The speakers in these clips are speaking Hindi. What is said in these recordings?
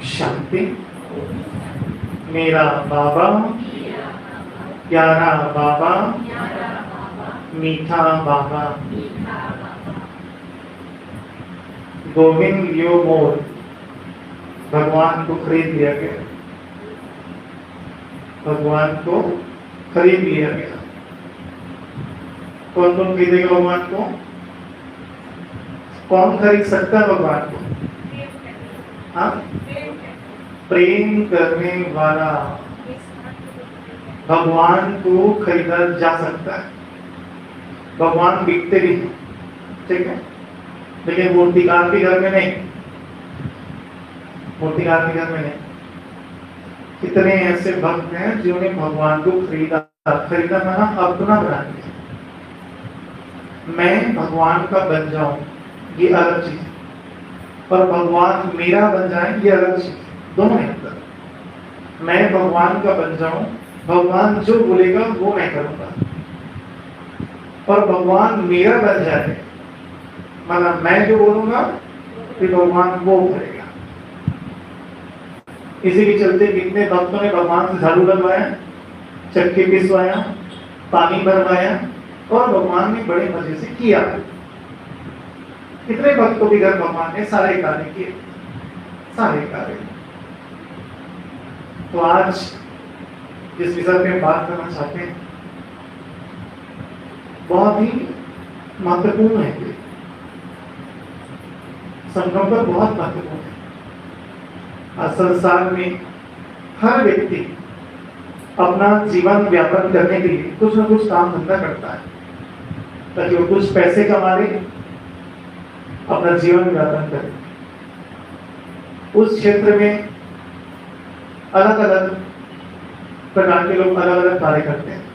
शांति। मेरा बाबा प्यारा बाबा, मीठा बाबा, गोविंद लियो मोर, भगवान को खरीद लिया गया, भगवान को खरीद लिया गया। कौन कौन खरीदेगा भगवान को? कौन खरीद सकता है भगवान को? हाँ, प्रेम करने वाला भगवान को खरीदा जा सकता है। भगवान बिकते भी हैं, ठीक है, लेकिन मूर्तिकार के घर में नहीं, मूर्तिकार के घर में नहीं। कितने ऐसे भक्त हैं जिन्होंने भगवान को खरीदा, खरीदा माना अपना बना लिया। मैं भगवान का बन जाऊं ये अलग चीज है, पर भगवान मेरा बन जाए ये अलग चीज, दोनों है। मैं भगवान का बन जाऊं, भगवान जो बोलेगा वो मैं करूंगा, पर भगवान मेरा बन जाए मतलब मैं जो बोलूंगा फिर भगवान वो करेगा। इसी के चलते कितने भक्तों ने भगवान से झाड़ू लगवाया, चक्के पिसवाया, पानी भरवाया और भगवान ने बड़े मजे से किया। कितने भक्तों के घर भगवान ने सारे कार्य किए, सारे कार्य। तो आज जिस विषय पे बात करना चाहते हैं बहुत ही महत्वपूर्ण है, संगम पर बहुत महत्वपूर्ण है। आज संसार में हर व्यक्ति अपना जीवन व्यापन करने के लिए कुछ न कुछ काम धंधा करता है ताकि वो कुछ पैसे कमा ले, अपना जीवन व्यापन करे। उस क्षेत्र में अलग अलग प्रकार के लोग अलग अलग कार्य करते हैं।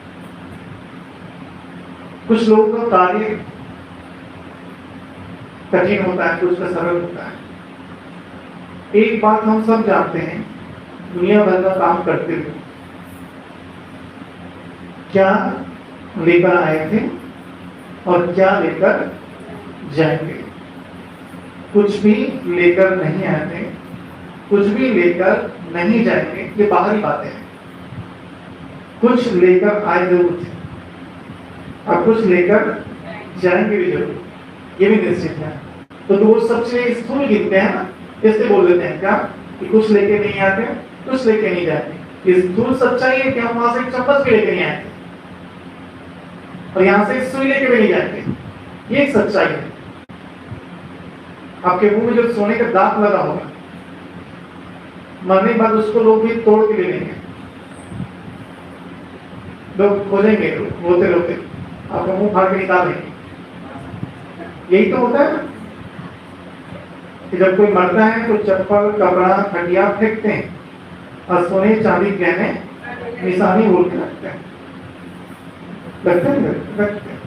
कुछ लोगों का कार्य कठिन होता है, कुछ का सरल होता है। एक बात हम सब जानते हैं, दुनिया भर का काम करते हुए क्या लेकर आए थे और क्या लेकर जाएंगे। कुछ भी लेकर नहीं आए थे, कुछ भी लेकर नहीं जाएंगे, ये बाहरी बातें हैं। कुछ लेकर आए जरूर थे और कुछ लेकर जाएंगे भी जरूर, ये भी निश्चित है। तो वो सबसे स्थूल गिनते हैं ना, इससे बोल देते हैं क्या कि कुछ लेके नहीं आते, कुछ लेके नहीं जाते। स्थूल सच्चाई है कि हम वहां से चम्मच भी लेके नहीं आते और यहाँ से सुई लेके भी नहीं जाते, ये एक सच्चाई है। आपके मुंह में जो सोने का दांत लगा होगा, मरने के बाद उसको लोग भी तोड़ के ले लेंगे, लोग खोलेंगे, रोते रोते आपका मुंह फाड़ के निकालेंगे। यही तो होता है ना कि जब कोई मरता है तो चप्पल, कपड़ा, खटिया फेंकते हैं और सोने चांदी गहने निशानी बोल के रखते हैं, रखते हैं।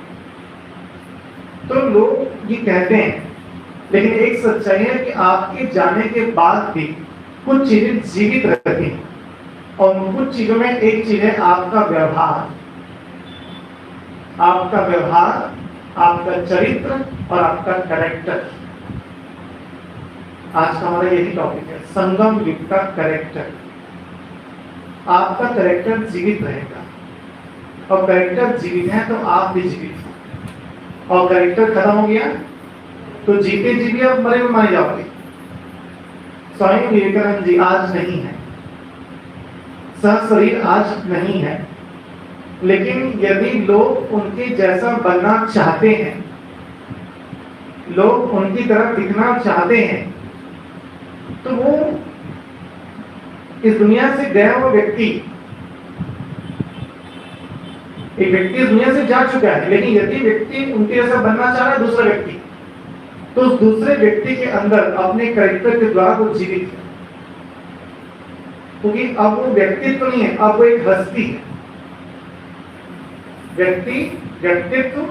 तो लोग ये कहते हैं, लेकिन एक सच्चाई है कि आपके जाने के बाद भी कुछ चीजें जीवित रहती हैं, और कुछ चीजों में एक चीज है आपका व्यवहार, आपका चरित्र और आपका कैरेक्टर। आज का हमारा यही टॉपिक है, संगम युग का कैरेक्टर। आपका कैरेक्टर जीवित रहेगा, और कैरेक्टर जीवित है तो आप भी जीवित हैं। और कैरेक्टर खत्म हो गया तो जीते जी भी आप मरे में मारे जाओगे। स्वामी विवेकानंद जी आज नहीं है, सह शरीर आज नहीं है, लेकिन यदि लोग उनके जैसा बनना चाहते हैं, लोग उनकी तरफ दिखना चाहते हैं, तो वो इस दुनिया से गया हुआ व्यक्ति, एक व्यक्ति इस दुनिया से जा चुका है, लेकिन यदि व्यक्ति उनके जैसा बनना चाह रहा है दूसरा व्यक्ति, तो उस दूसरे व्यक्ति के अंदर अपने कैरेक्टर के द्वारा वो जीवित है, क्योंकि अब वो व्यक्तित्व नहीं है, अब वो एक हस्ती है। व्यक्ति, व्यक्तित्व,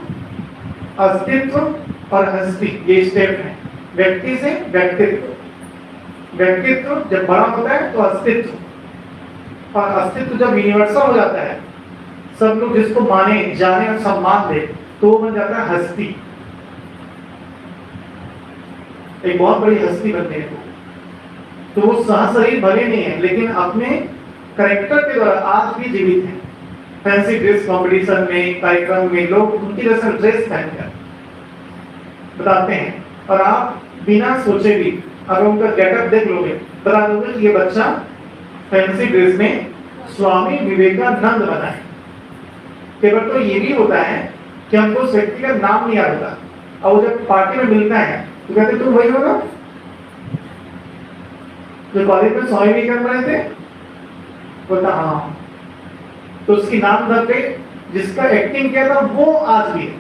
अस्तित्व और हस्ती, ये स्टेप है। व्यक्ति से व्यक्तित्व, व्यक्तित्व जब बड़ा होता है तो अस्तित्व, और अस्तित्व जब यूनिवर्सल हो जाता है, सब लोग जिसको माने, जाने और सम्मान दे, तो वो बन जाता है हस्ती, एक बहुत बड़ी हस्ती बनती है। तो वो सहशरीर भले नहीं है, लेकिन अपने कैरेक्टर के द्वारा आज भी जीवित है। फैंसी ड्रेस कंपटीशन में, कार्यक्रम में लोग उनकी जैसा ड्रेस पहनकर बताते हैं, और आप बिना सोचे भी अगर उनका गेटअप देख लोगे, बता दोगे कि ये बच्चा फैंसी ड्रेस में स्वामी विवेकानंद बना है। केवल तो ये भी होता है कि हमको उस व्यक्ति का नाम नहीं याद होता, और वो जब पार्टी में मिलता है तो कहते तुम वही हो ना जो कॉलेज में स्वामी विवेकानंद बने थे? बोलता हाँ। तो उसकी नाम धर के जिसका एक्टिंग किया था वो आज भी है।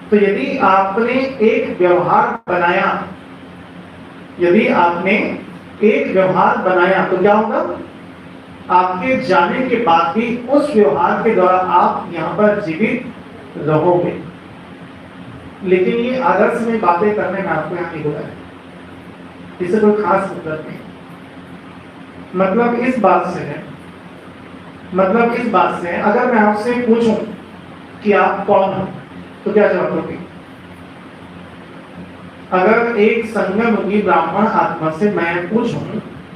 तो यदि आपने एक व्यवहार बनाया, यदि आपने एक व्यवहार बनाया तो क्या होगा? आपके जाने के बाद भी उस व्यवहार के द्वारा आप यहां पर जीवित रहोगे। लेकिन ये आदर्श में बातें करने में आपको यहां नहीं होता है, इससे कोई खास मतलब नहीं। मतलब इस बात से है, मतलब इस बात से है, अगर मैं आपसे पूछूं कि आप कौन हो तो क्या जवाब दोगे? अगर एक संगमयुगी ब्राह्मण आत्मा से मैं पूछूं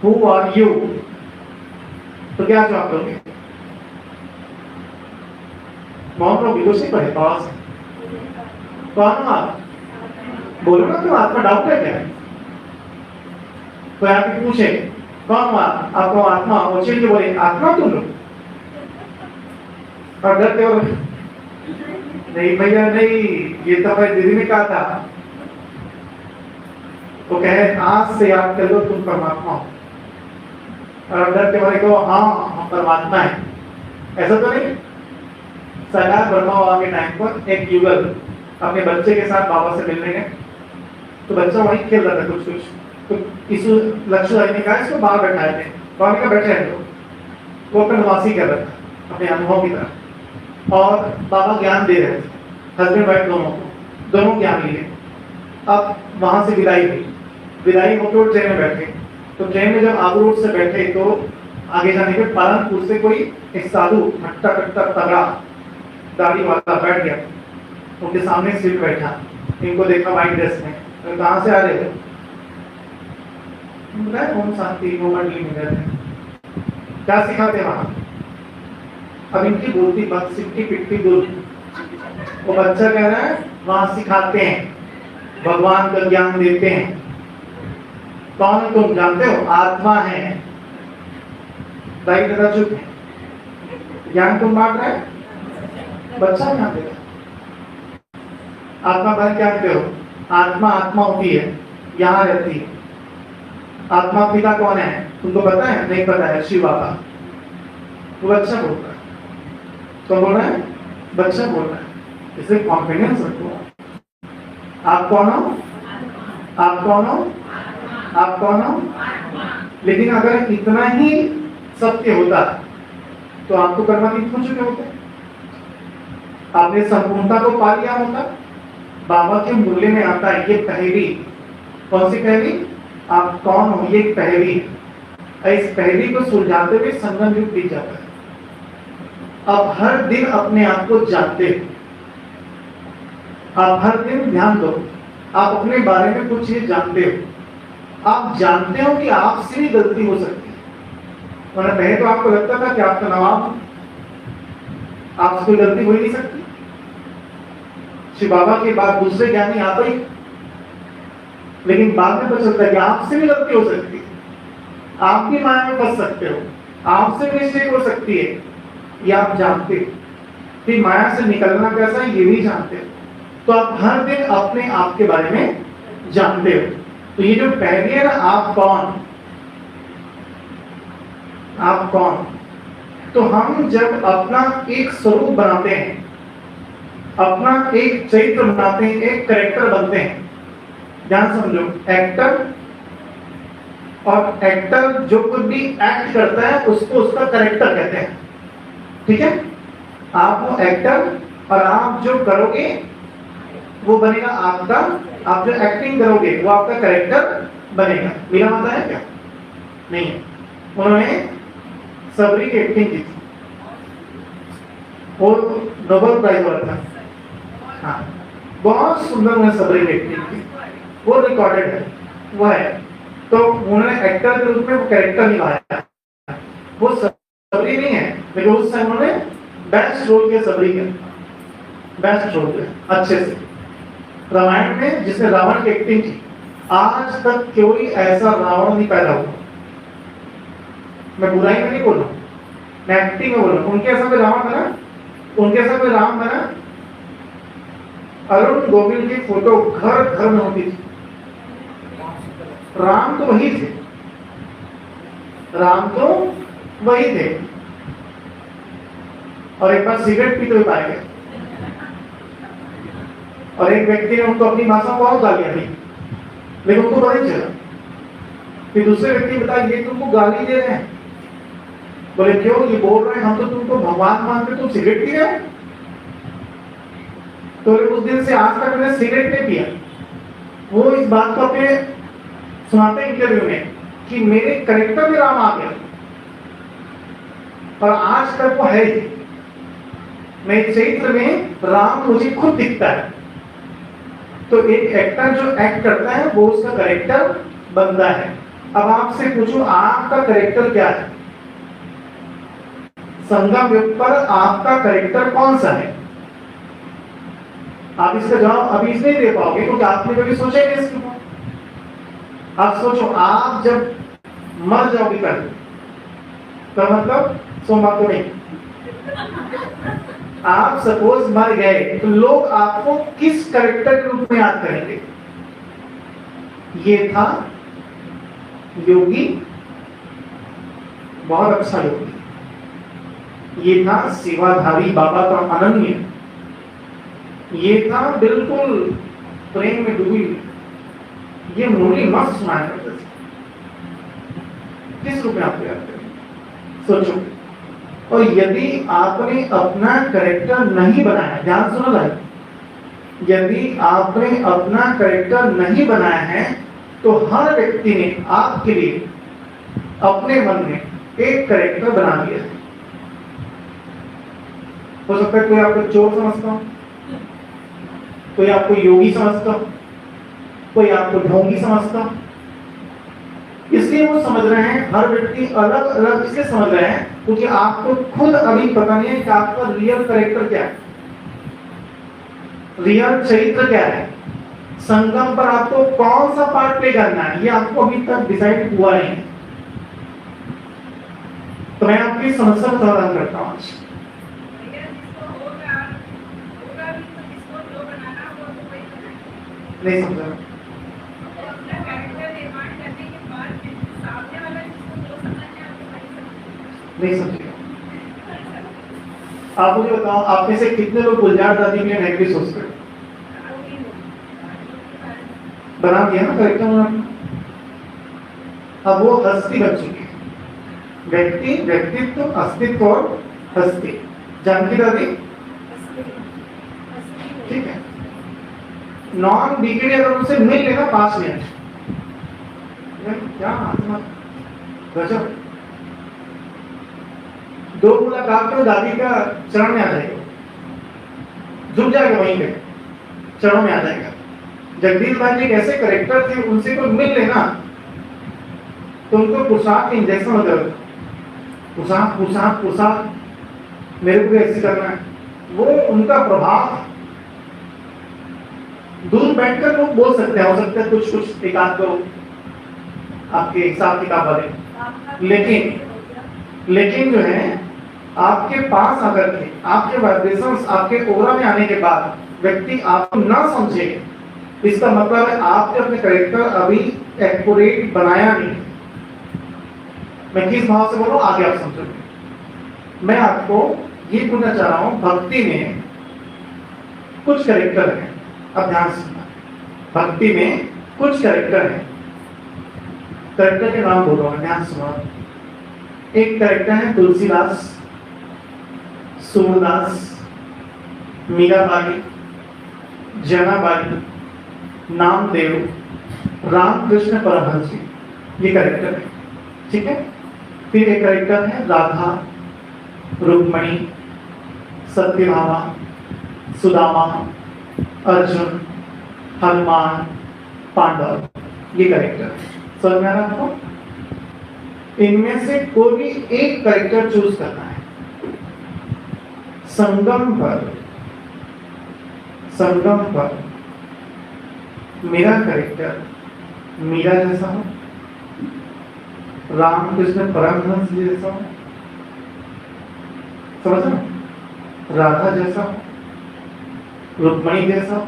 हु आर यू तो क्या जवाब दोगे? बहुत लोग कुछ नहीं पढ़े पास। कौन हो आप? बोलो ना, तो आत्मा डाउट है क्या? कोई आपसे पूछे कौन हो आप, आपको आत्मा, वो चिल्ल के बोले आत्मा तुम लोग, और डरते हो नहीं भैया नहीं, ये तो भाई दीदी ने कहा था। वो कहे आज से याद कर लो तुम परमात्मा हो, और डर के मारे कहो हाँ हम परमात्मा है। ऐसा तो नहीं। सरदार ब्रह्मा बाबा के टाइम पर एक युगल अपने बच्चे के साथ बाबा से मिलने गए, तो बच्चा वहीं खेल रहा था कुछ, तो इस लक्ष्य ने कहा इसको बाहर बैठाए थे, बाबा का बैठे हैं वो अपना नवासी कर रहा था अपने अनुभव की तरह, और बाबा ज्ञान दे रहे थे हस्बैंड वाइफ दोनों को, दोनों ज्ञान लिए। अब वहां से विदाई होकर ट्रेन में बैठे, तो ट्रेन में जब आबू रोड से बैठे तो आगे जाने के पालनपुर से कोई एक साधु हट्टा कट्टा तगड़ा दाढ़ी वाला बैठ गया, उनके सामने सीट बैठा, इनको देखा व्हाइट ड्रेस में, तो कहाँ से आ रहे थे? ओम शांति मंडली में गए थे। क्या सिखाते वहां? अब इनकी बोलती बात सिक्की पिट्टी दूर, वो बच्चा कह रहा है वहां सिखाते हैं, भगवान का ज्ञान देते हैं। कौन है तुम जानते हो? आत्मा है। दाई दादा चुप है, ज्ञान तुम बांट रहे, बच्चा ज्ञान देगा। आत्मा बारे क्या कहते हो? आत्मा आत्मा होती है, यहाँ रहती है। आत्मा पिता कौन है तुमको पता है? नहीं पता है, शिव बाबा। वो बच्चा बोलता है। तो बोल रहा है, बच्चा बोल रहा है, इसे कॉन्फिडेंस रखो। आप कौन हो? आप कौन हो? आप कौन हो? लेकिन अगर इतना ही सत्य होता तो आपको कर्मातीत हो चुके होते, आपने संपूर्णता को पा लिया होता। बाबा के मूल्य में आता है ये पहेली। कौन सी पहेली? आप कौन हो, ये पहेली। इस पहेली को सुलझाते हुए संगम युग बीत जाता है। आप हर दिन अपने आप को जानते हो, आप हर दिन ध्यान दो, आप अपने बारे में कुछ चीज जानते हो। आप जानते हो कि आपसे भी गलती हो सकती है, वरना पहले तो आपको लगता था कि आपका नवाब, आपसे कोई गलती हो ही नहीं सकती। श्री बाबा के बाद दूसरे ज्ञानी आप ही, लेकिन बाद में पता चलता है कि आपसे भी गलती हो सकती है, आप भी माया में फंस सकते हो, आपसे भी मिस्टेक हो सकती है, ये आप जानते हो। फिर माया से निकलना कैसा है ये भी जानते हो। तो आप हर दिन अपने आप के बारे में जानते हो। तो ये जो पहली है ना, आप कौन, आप कौन, तो हम जब अपना एक स्वरूप बनाते हैं, अपना एक चरित्र बनाते हैं, एक कैरेक्टर बनते हैं। ध्यान समझो, एक्टर, और एक्टर जो कुछ भी एक्ट करता है उसको उसका कैरेक्टर कहते हैं। ठीक है, आप वो एक्टर, और आप जो करोगे वो बनेगा आपका, आप जो एक्टिंग करोगे वो आपका कैरेक्टर बनेगा। मेरा मतलब है क्या? नहीं है। उन्होंने सबरी की एक्टिंग की थी, वो नोबेल प्राइज वाला था। हाँ, बहुत सुंदर उन्होंने सबरी की एक्टिंग की, वो रिकॉर्डेड है, वो है। तो उन्होंने एक्टर के रूप में वो कैरेक्टर निभाया। वो सबरी नहीं है, लेकिन उस समय उन्होंने बेस्ट रोल किया, सबरी का बेस्ट रोल किया अच्छे से। रामायण में जिसने रावण की एक्टिंग की, आज तक कोई ऐसा रावण नहीं पैदा हुआ। मैं बुराई में नहीं बोल रहा हूं, मैं एक्टिंग में बोल रहा हूं। उनके ऐसा कोई रावण बना, उनके ऐसा कोई राम बना। अरुण गोविंद की फोटो घर घर में होती थी। राम तो वही थे, राम तो वही थे। और एक बार सिगरेट पीते हुए पाए गए, और एक व्यक्ति ने उनको अपनी भाषा में बहुत गालियां दी, लेकिन उनको पता नहीं चला। फिर दूसरे व्यक्ति बताया ये तुमको गाली दे रहे हैं। बोले क्यों? ये बोल रहे हैं हम तो तुमको भगवान मानते, तुम सिगरेट पी रहे हो। तो उस दिन से आज तक मैंने सिगरेट नहीं पिया। वो इस बात को अपने सुनाते हैं इंटरव्यू में कि मेरे कैरेक्टर में राम आ गया, और आज तक वो है ही। मेरे चरित्र में राम मुझे खुद दिखता है। तो एक एक्टर जो एक्ट करता है वो उसका कैरेक्टर बनता है। अब आपसे पूछूं, आपका कैरेक्टर क्या है? संगम युग पर आपका कैरेक्टर कौन सा है? आप इसका जवाब अभी नहीं दे पाओगे, क्योंकि आपने कभी सोचा नहीं इसके ऊपर। आप सोचो, आप जब मर जाओगे कल, तो मतलब सोमवार को नहीं, आप सपोज मर गए, तो लोग आपको किस कैरेक्टर के रूप में याद करेंगे? ये था योगी, बहुत अच्छा योगी। ये था सेवाधारी बाबा का अनन्य। ये था बिल्कुल प्रेम में डूबी हुई। ये मुरली मस्त सुनाया करते थे। किस रूप में आपको याद करेंगे? सोचो। और यदि आपने अपना कैरेक्टर नहीं बनाया, ध्यान सुनो भाई, यदि आपने अपना कैरेक्टर नहीं बनाया है तो हर व्यक्ति ने आपके लिए अपने मन में एक कैरेक्टर बना दिया है। हो सकता है कोई आपको चोर समझता हो, कोई आपको योगी समझता हो, कोई आपको ढोंगी समझता हो। इसलिए वो समझ रहे हैं, हर व्यक्ति अलग अलग इसलिए समझ रहे हैं क्योंकि आपको खुद अभी पता नहीं है कि आपका रियल कैरेक्टर क्या है, रियल चरित्र क्या है। संगम पर आपको कौन सा पार्ट प्ले करना है ये आपको अभी तक डिसाइड हुआ नहीं है। तो मैं आपकी समस्या का समाधान करता हूं आज। नहीं समझा? नहीं समझेगा। आप मुझे बताओ, आप में से कितने लोग गुलजार दादी के लिए नेगेटिव सोचते हैं? बना दिया ना करेक्टर उन्होंने। अब वो हस्ती बन चुकी है, व्यक्ति, व्यक्तित्व, अस्तित्व और हस्ती। जानकी दादी ठीक है। नॉन डिग्री अगर उनसे मिल लेना 5 मिनट, क्या गजब। 2 मुलाकात में दादी का चरण में आ जाएगा, झुक जाएगा वहीं पे, चरणों में आ जाएगा। जगदीश भाई जी एक ऐसे करेक्टर थे, उनसे कोई मिल लेना तो उनको पुरुषार्थ के इंजेक्शन होते हैं, पुरुषार्थ मेरे को भी ऐसे करना है। वो उनका प्रभाव दूर बैठकर लोग बोल सकते हैं, हो सकता है कुछ एक आध दो आपके हिसाब किताब वाले, लेकिन जो है आपके पास आकर के आपके वाइब्रेशंस आपके ओरा में आने के बाद व्यक्ति आपको ना समझे, इसका मतलब है आपने अपने कैरेक्टर अभी एक्यूरेट बनाया नहीं। मैं किस भाव से बोल रहा हूं आगे आप समझोगे। मैं आपको ये पूछना चाह रहा हूं, भक्ति में कुछ कैरेक्टर हैं, अब ध्यान सुनना। भक्ति में कुछ कैरेक्टर हैं, कैरेक्टर के नाम बोल रहा हूं, ध्यान सुनो। एक कैरेक्टर है तुलसीदास, सूरदास, मीराबाई, जनाबाई, नामदेव, रामकृष्ण परमहंस जी, ये कैरेक्टर है, ठीक है। फिर एक कैरेक्टर है राधा, रुक्मणी, सत्यभामा, सुदामा, अर्जुन, हनुमान, पांडव, ये कैरेक्टर है। समझ में आ रहा है आपको? इनमें से कोई भी एक कैरेक्टर चूज करना है। संगम पर मेरा कैरेक्टर मीरा जैसा हो, रामकृष्ण परमहंस जी जैसा हो, समझ, राधा जैसा हो, रुक्मणी जैसा हो,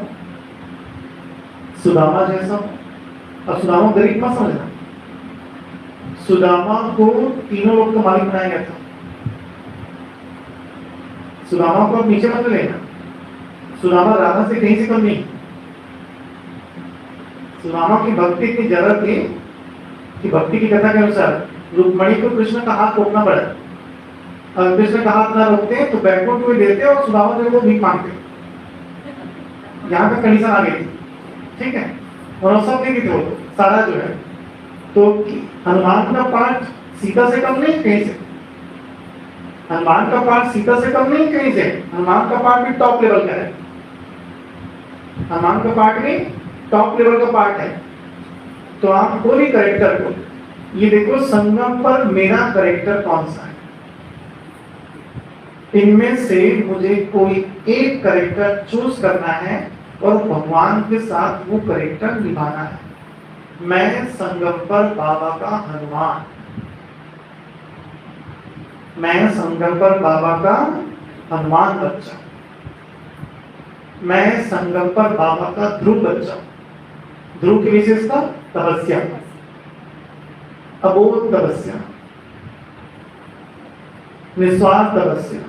सुदामा जैसा हो। अब सुदामा गरीब मत समझना, सुदामा को तीनों लोग का मालिक बनाया गया था। सुदामा को नीचे मत लेना, सुदामा राधा से कहीं से कम नहीं। सुदामा की भक्ति इतनी जरूरत थी कि भक्ति की कथा के अनुसार रुक्मणी को कृष्ण का हाथ रोकना पड़ा। अगर कृष्ण का हाथ ना रोकते तो बैकवर्ड को देते और सुदामा जो वो भीख मांगते। यहाँ पे कंडीशन आ गई, ठीक है। और सब नहीं थे वो सारा जो है, तो हनुमान का पाठ सीता से कम नहीं कहीं से, हनुमान का पाठ सीता से कम नहीं कहीं से। हनुमान का पाठ भी टॉप लेवल का है, हनुमान का पाठ भी टॉप लेवल का पाठ है। तो आप कोई भी कैरेक्टर को ये देखो, संगम पर मेरा कैरेक्टर कौन सा है, इनमें से मुझे कोई एक कैरेक्टर चूज करना है और भगवान के साथ वो कैरेक्टर निभाना है। मैं संगम पर बाबा का हनुमान, मैं संगम पर बाबा का हनुमान बच्चा, मैं संगम पर बाबा का ध्रुव बच्चा। ध्रुव की विशेषता तपस्या, अबोध तपस्या, निस्वार्थ तपस्या।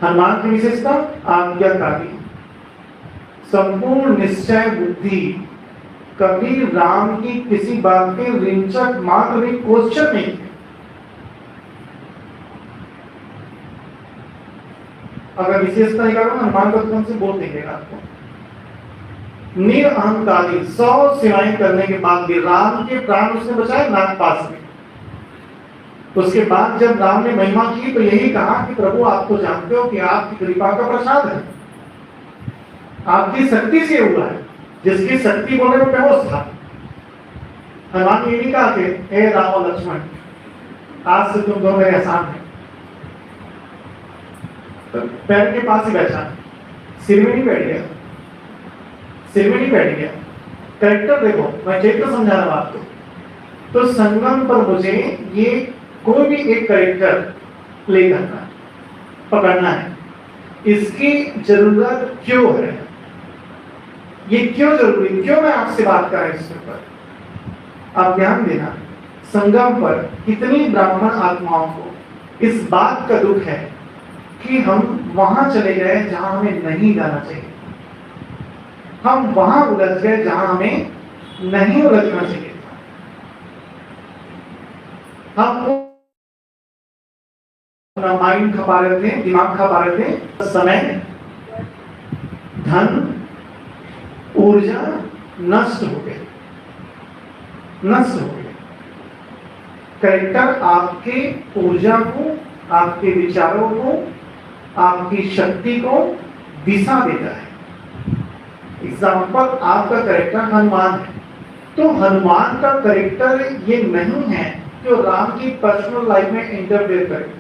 हनुमान की विशेषता आज्ञाकारी, संपूर्ण निश्चय बुद्धि, कभी राम की किसी बात के रिंचक मात्र भी क्वेश्चन नहीं है। अगर विशेषता निकालो हनुमान को कौन से बोल देंगे आपको। निरअहंकारी, 100 सेवाएं करने के बाद भी राम के प्राण उसने बचाए नागपाश में। उसके बाद जब राम ने महिमा की तो यही कहा कि प्रभु आप तो जानते हो कि आपकी कृपा का प्रसाद है, आपकी शक्ति से हुआ है। जिसकी शक्ति बोलने में बेहोश था। हनुमान ने यही कहा कि हे राम और लक्ष्मण, आज से तुम दोनों मेरे आसान है। तो पैर के पास ही बैठा, सिर में नहीं बैठ गया, सिर में नहीं बैठ गया। कैरेक्टर देखो, मैं चैत्र समझा रहा हूं आपको। तो संगम पर मुझे ये कोई भी एक कैरेक्टर प्ले करना है, पकड़ना है। इसकी जरूरत क्यों है, ये क्यों जरूरी, क्यों मैं आपसे बात कर रहा हूं इसके ऊपर। आप ध्यान देना, संगम पर कितनी ब्राह्मण आत्माओं को इस बात का दुख है कि हम वहां चले गए जहां हमें नहीं जाना चाहिए, हम वहां उलझ गए जहां हमें नहीं उलझना चाहिए था। हम अपना माइंड खपा रहे थे, दिमाग खपा रहे थे, समय, धन, ऊर्जा नष्ट हो गए, नष्ट हो गए। कैरेक्टर आपके ऊर्जा को, आपके विचारों को, आपकी शक्ति को दिशा देता है। एग्जाम्पल, आपका कैरेक्टर हनुमान है, तो हनुमान का कैरेक्टर ये नहीं है जो राम की पर्सनल लाइफ में इंटरफेयर करे।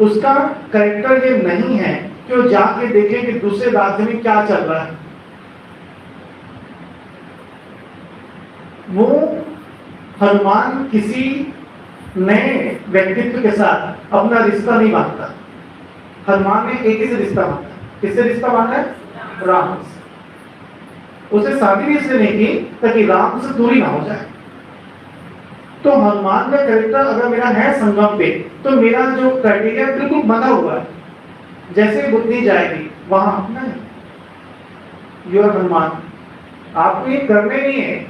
उसका कैरेक्टर ये नहीं है कि वो जाके देखे कि दूसरे राज्य में क्या चल रहा है। वो हनुमान किसी नए व्यक्तित्व के साथ अपना रिश्ता नहीं बांधता। हनुमान ने एक ही से रिश्ता बांधा। किससे रिश्ता बांधा है? राम से। उसे शादी इसलिए नहीं की ताकि राम से दूरी ना हो जाए। तो हनुमान का कैरेक्टर अगर मेरा है संगम पे, तो मेरा जो क्राइटेरिया बिल्कुल बंधा हुआ है। जैसे बुद्धि जाएगी वहां अपना है। यू आर हनुमान, आपको ये करने नहीं है।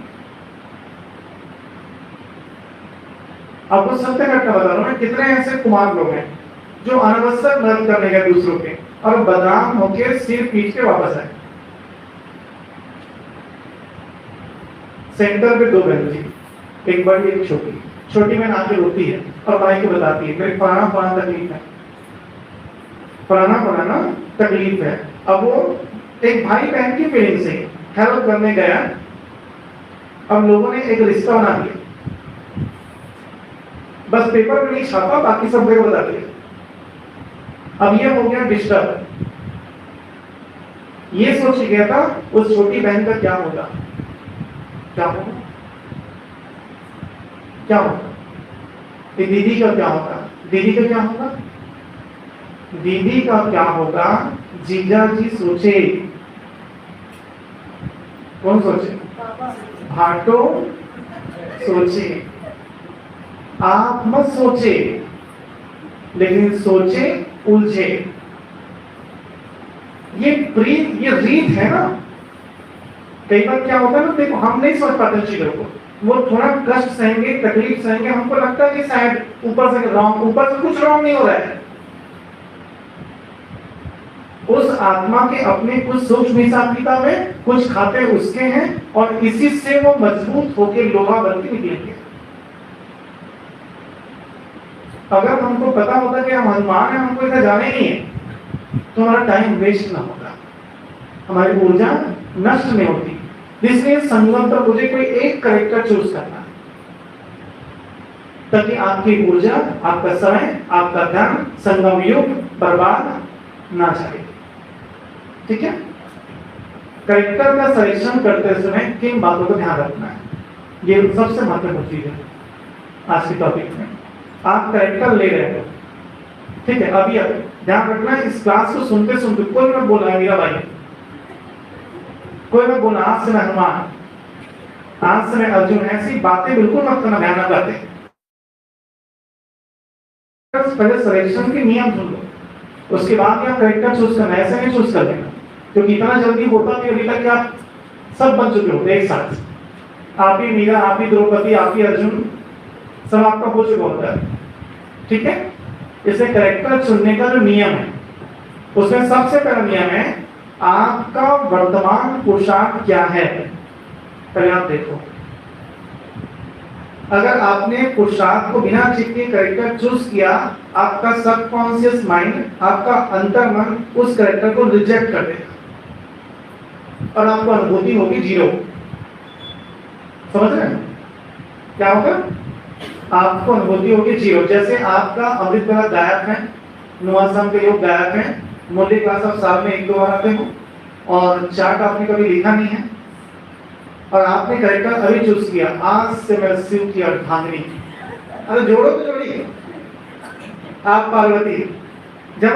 आपको सत्य घटना बता रहा हूं मैं, कितने ऐसे कुमार लोग हैं जो अनावश्यक मदद करने गए दूसरों के और बदनाम होकर सिर पीट के वापस आए। सेंटर पे दो बहन थी, एक बड़ी एक छोटी। छोटी बहन आके रोती है और भाई को बताती है मेरी फलाना फलाना तकलीफ है, फलाना फलाना तकलीफ है। अब वो एक भाई बहन की फीलिंग से हेल्प करने गया। अब लोगों ने एक रिश्ता बना दिया, बस पेपर में नहीं छापा, बाकी सब जगह बता दिया। अब ये हो गया डिस्टर्ब। ये सोच गया था उस छोटी बहन का क्या होगा, क्या होगा, क्या होगा, दीदी का क्या होगा, दीदी का क्या होगा, दीदी का क्या होगा। जीजा जी सोचे, कौन सोचे? भाटो सोचे। आप मत सोचे, लेकिन सोचे उलझे। ये रीत है ना। कई बार क्या होता है ना, देखो हम नहीं सोच पाते चीजों को, वो थोड़ा कष्ट सहेंगे, तकलीफ सहेंगे, हमको लगता है कि शायद ऊपर से रॉन्ग, ऊपर से कुछ रॉन्ग नहीं हो रहा है। उस आत्मा के अपने कुछ सूक्ष्म हिसाब किताब है, कुछ खाते उसके हैं, और इसी से वो मजबूत होकर लोहा बन के निकलेंगे। अगर हमको पता होता कि हम हनुमान है, हमको इधर जाने नहीं है, तो हमारा टाइम वेस्ट ना होता, हमारी ऊर्जा नष्ट नहीं होती। इसलिए संगम पर मुझे कोई एक कैरेक्टर चूज करना, ताकि आपकी ऊर्जा, आपका समय, आपका ध्यान संगम युग बर्बाद ना जाए। ठीक है? कैरेक्टर का सिलेक्शन करते समय किन बातों का ध्यान रखना है, ये सबसे महत्वपूर्ण चीज है आज के टॉपिक में। आप कैरेक्टर ले रहे हो, ठीक है? अभी ध्यान रखना, इस क्लास को सुनते सुनते कोई मत बोला है मेरा भाई, कोई मत बोला आज से मैं हनुमान, आज से मैं अर्जुन, ऐसी बातें बिल्कुल मत करना। ध्यान ना करते, पहले सिलेक्शन के नियम सुन लो, उसके बाद क्या कैरेक्टर चूज करना। ऐसे नहीं चूज कर देना, क्योंकि इतना जल्दी होता कि अभी तक क्या सब बन चुके होते एक साथ। आप ही मीरा, आप ही द्रौपदी, आप ही अर्जुन, सब आपका हो चुका होता है। ठीक है? इसे कैरेक्टर चुनने का जो नियम है, उसमें सबसे पहला नियम है आपका वर्तमान पोशाक क्या है। पहले आप देखो, अगर आपने पोशाक को बिना चेक के कैरेक्टर चूज किया, आपका सबकॉन्शियस माइंड, आपका अंतर्मन उस कैरेक्टर को रिजेक्ट कर देगा और आपको अनुभूति होगी जीरो। समझ रहे हैं क्या होगा? आपको अनुभूति होगी जीरो। जैसे आपका अमृत वाला गायक है, नुआसम के लोग गायक हैं, मूल्य क्लास आप साल में 1-2 बार आते हो, और चार्ट आपने कभी लिखा नहीं है, और आपने कैरेक्टर अभी चूज किया, आज से मैं शिव की अर्धांगिनी। अरे जोड़ो तो जोड़िए, आप पार्वती, जब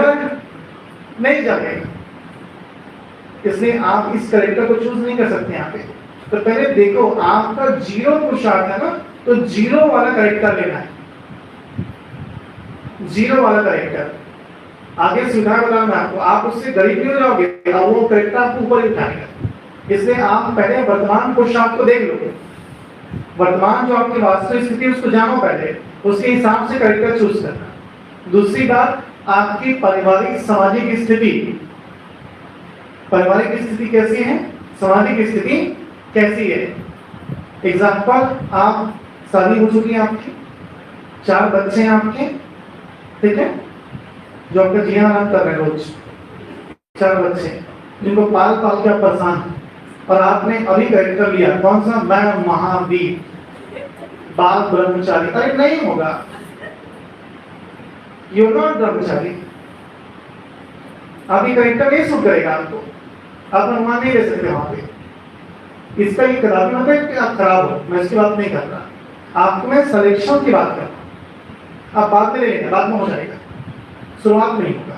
नहीं जमेगा। इसलिए आप इस कैरेक्टर को चूज नहीं कर सकते यहाँ पे। तो पहले देखो, आपका जीरो पोशाक है ना, तो जीरो वाला कैरेक्टर लेना है। जीरो वाला करेक्टर, आगे सुविधा बता मैं आपको, आप उससे गरीब नहीं हो जाओगे और वो करेक्टर आपको ऊपर ही उठाएगा। इसलिए आप पहले वर्तमान पोशाक को देख लो, वर्तमान जो आपकी वास्तविक स्थिति है उसको जानो, पहले उसके हिसाब से करेक्टर चूज करना। दूसरी बात, आपकी पारिवारिक सामाजिक स्थिति, पारिवारिक स्थिति कैसी है, सामाजिक स्थिति कैसी है। एग्जाम्पल, आप शादी हो चुकी है आपकी, 4 बच्चे हैं आपके, ठीक है, जो आपका जीवन आराम कर रहे हैं रोज, 4 बच्चे जिनको पाल पाल के आप परेशान हैं, और आपने अभी कैरेक्टर लिया कौन सा, मैं महावीर बाल ब्रह्मचारी। अरे नहीं होगा, यू नॉट ब्रह्मचारी, अभी कैरेक्टर नहीं सूट करेगा आपको, आप अनुमान नहीं ले सकते वहां पे। इसका ये कदापि मतलब है कि आप खराब हो, मैं इसकी बात नहीं कर रहा, आपको मैं सिलेक्शन की बात कर रहा हूं। आप बाद में ले लेना, बाद में हो जाएगा, शुरुआत नहीं होगा,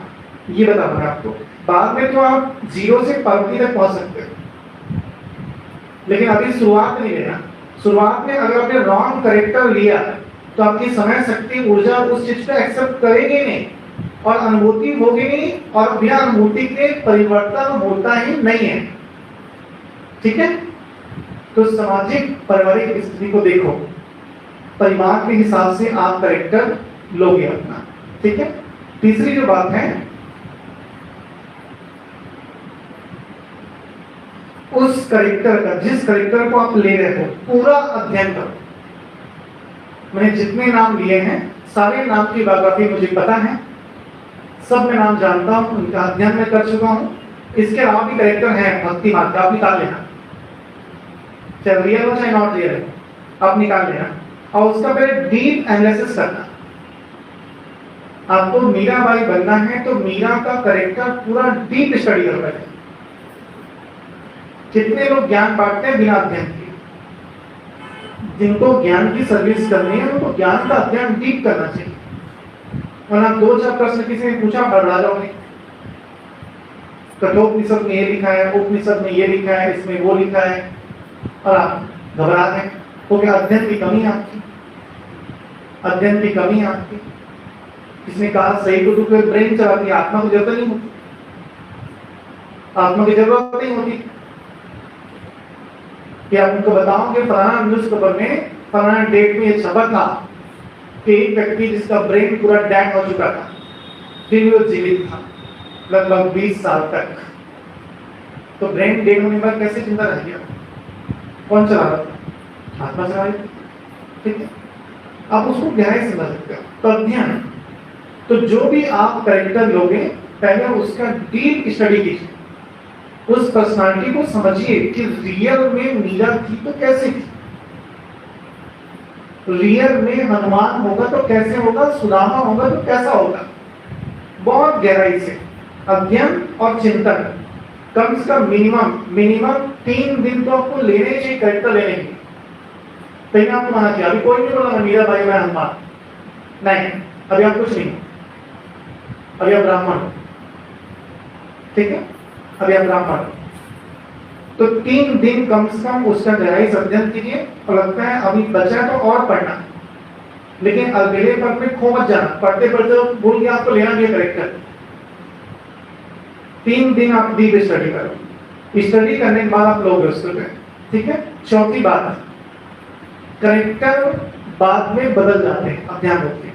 ये बता रहा आपको। बाद में तो आप 0 से पार्वती तक पहुंच सकते हो, लेकिन अभी शुरुआत नहीं लेना। शुरुआत में अगर आपने रॉन्ग करेक्टर लिया तो आपकी समय शक्ति ऊर्जा उस चीज को एक्सेप्ट करेगी नहीं और अनुभूति होगी नहीं, और बिना अनुभूति के परिवर्तन होता ही नहीं है, ठीक है। तो सामाजिक पारिवारिक स्थिति को देखो, परिवार के हिसाब से आप करेक्टर लोगे अपना, ठीक है। तीसरी जो बात है, उस करेक्टर का, जिस करेक्टर को आप ले रहे हो, पूरा अध्ययन करो। मैंने जितने नाम लिए हैं सारे नाम की बायोग्राफी मुझे पता है, सब मैं नाम जानता हूं, उनका अध्ययन मैं कर चुका हूं। इसके अलावा भी करेक्टर हैं भक्ति मार्ग, आप निकाल लेना, चाहे रियल हो चाहे नॉट रियल हो, आप निकाल लेना और उसका पहले डीप एनालिसिस करना। आपको मीराबाई बनना है तो मीरा का करेक्टर पूरा डीप स्टडी करो पहले। कितने लोग ज्ञान बांटते हैं बिना अध्ययन के, जिनको ज्ञान की सर्विस करनी है उनको ज्ञान का अध्ययन डीप करना चाहिए, वरना 2-4 प्रश्न किसी ने पूछा बड़ा जाओगे। कठोपनिषद में ये लिखा है, उपनिषद में ये लिखा है, इसमें वो लिखा है, और आप घबरा गए, तो क्या अध्ययन की कमी आपकी, अध्ययन की कमी आपकी। किसने कहा सही को तो ब्रेन चलाती है, आत्मा की जरूरत नहीं होती, आत्मा की जरूरत नहीं होती। कि आप उनको बताओगे फलाना न्यूज़पेपर में फलाना डेट में ये छपा था कि एक व्यक्ति जिसका ब्रेन पूरा डेड हो चुका था, फिर वो जीवित था लगभग 20 साल तक, तो ब्रेन डेड होने के बाद कैसे जिंदा रह गया, कौन चला रहा था, आत्मा चला रही थी, ठीक है। आप उसको गहराई से समझ सकते हो। तो अध्ययन, तो जो भी आप कैरेक्टर लोगे पहले उसका डीप स्टडी कीजिए, उस पर्सनालिटी को समझिए कि रियल में मीरा थी तो कैसे थी, रियल में हनुमान होगा तो कैसे होगा, सुदामा होगा तो कैसा होगा। बहुत गहराई से अध्ययन और चिंतन, कम से कम मिनिमम 3 दिन तो आपको लेने चाहिए कैरेक्टर लेने की। कहीं आपको माना चाहिए, अभी कोई नहीं बोला मीरा भाई मैं हनुमान, नहीं, अभी आप कुछ नहीं, अभी आप ब्राह्मण, ठीक है, अभी आप ब्राह्मण। तो 3 दिन कम से कम उसका गहराई से अध्ययन कीजिए, और लगता है अभी बचा तो और पढ़ना, लेकिन अगले पद में खो मत जाना, पढ़ते पढ़ते भूल गया आपको लेना चाहिए करेक्टर। 3 दिन आप डीप स्टडी करो, स्टडी करने के बाद आप लोग उसको, ठीक है। चौथी बात, करेक्टर बाद में बदल जाते हैं, अब ध्यान रखिए,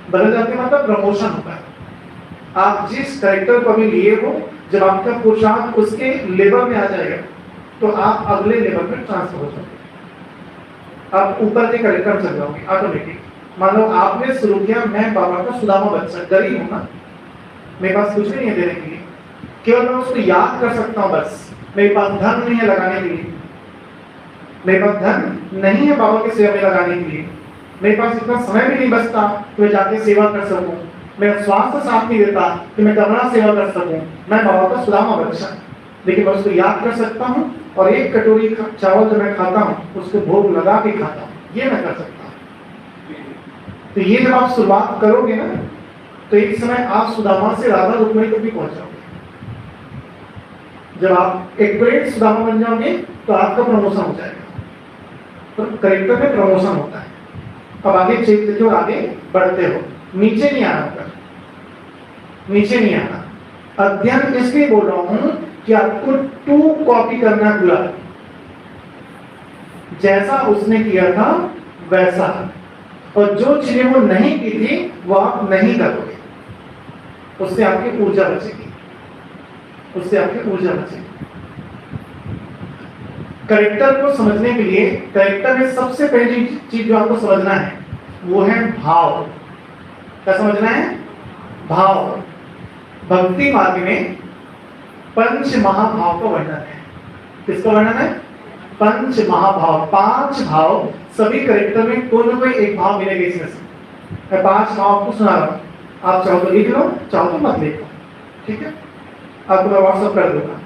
बदल जाते मतलब प्रमोशन होता है। आप जिस करेक्टर को भी लिए हो, जब आपका पुरुषार्थ उसके लेवल में आ जाएगा तो आप अगले लेवल में ट्रांसफर हो जाओगे, आप ऊपर के करेक्टर चल जाओगे ऑटोमेटिक। मान लो आपने शुरू किया, मैं बाबा का सुदामा बच्चा, गरीब हूं ना, मेरे पास कुछ नहीं है देने के लिए, केवल मैं उसको याद कर सकता हूं बस, मेरे पास धन नहीं है लगाने के लिए, मेरे पास धन नहीं है बाबा की सेवा में लगाने के लिए, मेरे पास इतना समय भी नहीं बचता कि मैं जाके सेवा कर सकूं, मेरा स्वास्थ्य साथ नहीं देता कि मैं कमरा सेवा कर सकूं, मैं बाबा का सुदामा बच्चा, लेकिन मैं उसको याद कर सकता हूं, और एक कटोरी चावल जो मैं खाता हूं उसको भोग लगा के खाता हूं, ये मैं कर सकता हूं। तो ये जब आप शुरुआत करोगे ना, तो एक समय आप सुदामा से राधा रुक्मिणी तक भी पहुंच जाओगे। जब आप एक्यूरेट सुदामा बन जाओगे तो आपका प्रमोशन हो जाएगा, तो करेक्टर में प्रमोशन होता है। अब आगे चेक और आगे बढ़ते हो, नीचे नहीं आना ऊपर, नीचे नहीं आना। अध्ययन इसलिए बोल रहा हूं कि आपको टू कॉपी करना पूरा, जैसा उसने किया था वैसा, और जो चीजें वो नहीं की थी वो आप नहीं करोगे, उससे आपकी ऊर्जा बचेगी, उससे आपकी ऊर्जा बचेगी। कैरेक्टर को समझने के लिए कैरेक्टर में सबसे पहली चीज जो आपको समझना है वो है भाव। क्या समझना है? भाव। भक्ति मार्ग में पंच महाभाव का वर्णन है। किसका वर्णन है? पंच महाभाव। 5 भाव सभी कैरेक्टर में कोई ना कोई एक भाव मिलेगा इसमें से। मैं 5 भाव आपको सुना रहा हूं, आप चाहो तो लिख लो, चाहो तो मत लिखो, ठीक है? आपको मैं व्हाट्सएप कर दूंगा,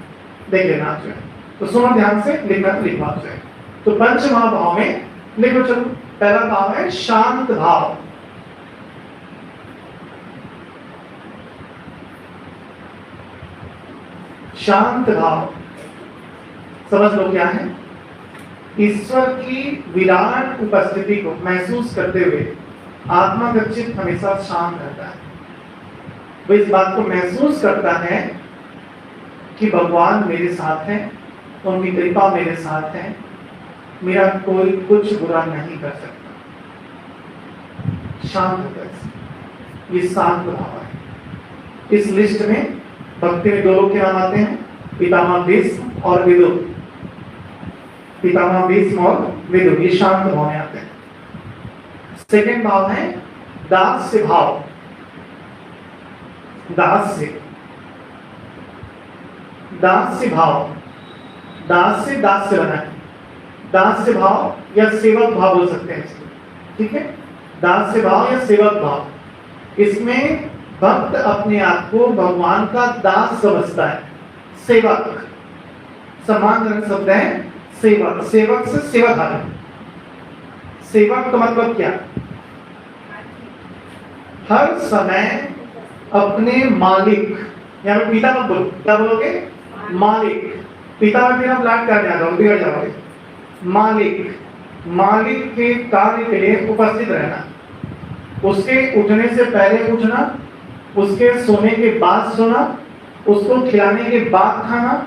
देख लेना आप जो है। तो सुनो ध्यान से, लिखना तो लिखवा जो है। तो पंच महाभाव में लिखो। चलो, पहला भाव है शांत भाव। शांत भाव समझ लो क्या है? ईश्वर की विराट उपस्थिति को महसूस करते हुए आत्मा का चित्त हमेशा शांत रहता है। वो इस बात को महसूस करता है कि भगवान मेरे साथ है, उनकी कृपा मेरे साथ है, मेरा कोई कुछ बुरा नहीं कर सकता। शांत होता है, ये शांत भाव है। इस लिस्ट में भक्ति में 2 लोग के नाम आते हैं, पितामह भीष्म और विदुर। पितामह भीष्म और विदुर, ये शांत भाव में आते हैं। सेकेंड भाव है दास्य भाव। दास्य भाव, दास्य बना है। दास्य भाव या सेवक भाव बोल सकते हैं इसको, ठीक है? दास्य भाव या सेवक भाव, इसमें भक्त अपने आप को भगवान का दास समझता है। सेवक, सम्मानजनक शब्द है सेवक। सेवक से सेवक आता है। सेवक का मतलब क्या? हर समय अपने मालिक, या पिता मत बोलो, क्या बोलोगे? मालिक। पिता में फिर आप लाड करने आ जाओगे, बिगड़ जाओगे। मालिक के कार्य के लिए उपस्थित रहना, उसके उठने से पहले उठना, उसके सोने के बाद सोना, उसको खिलाने के बाद खाना,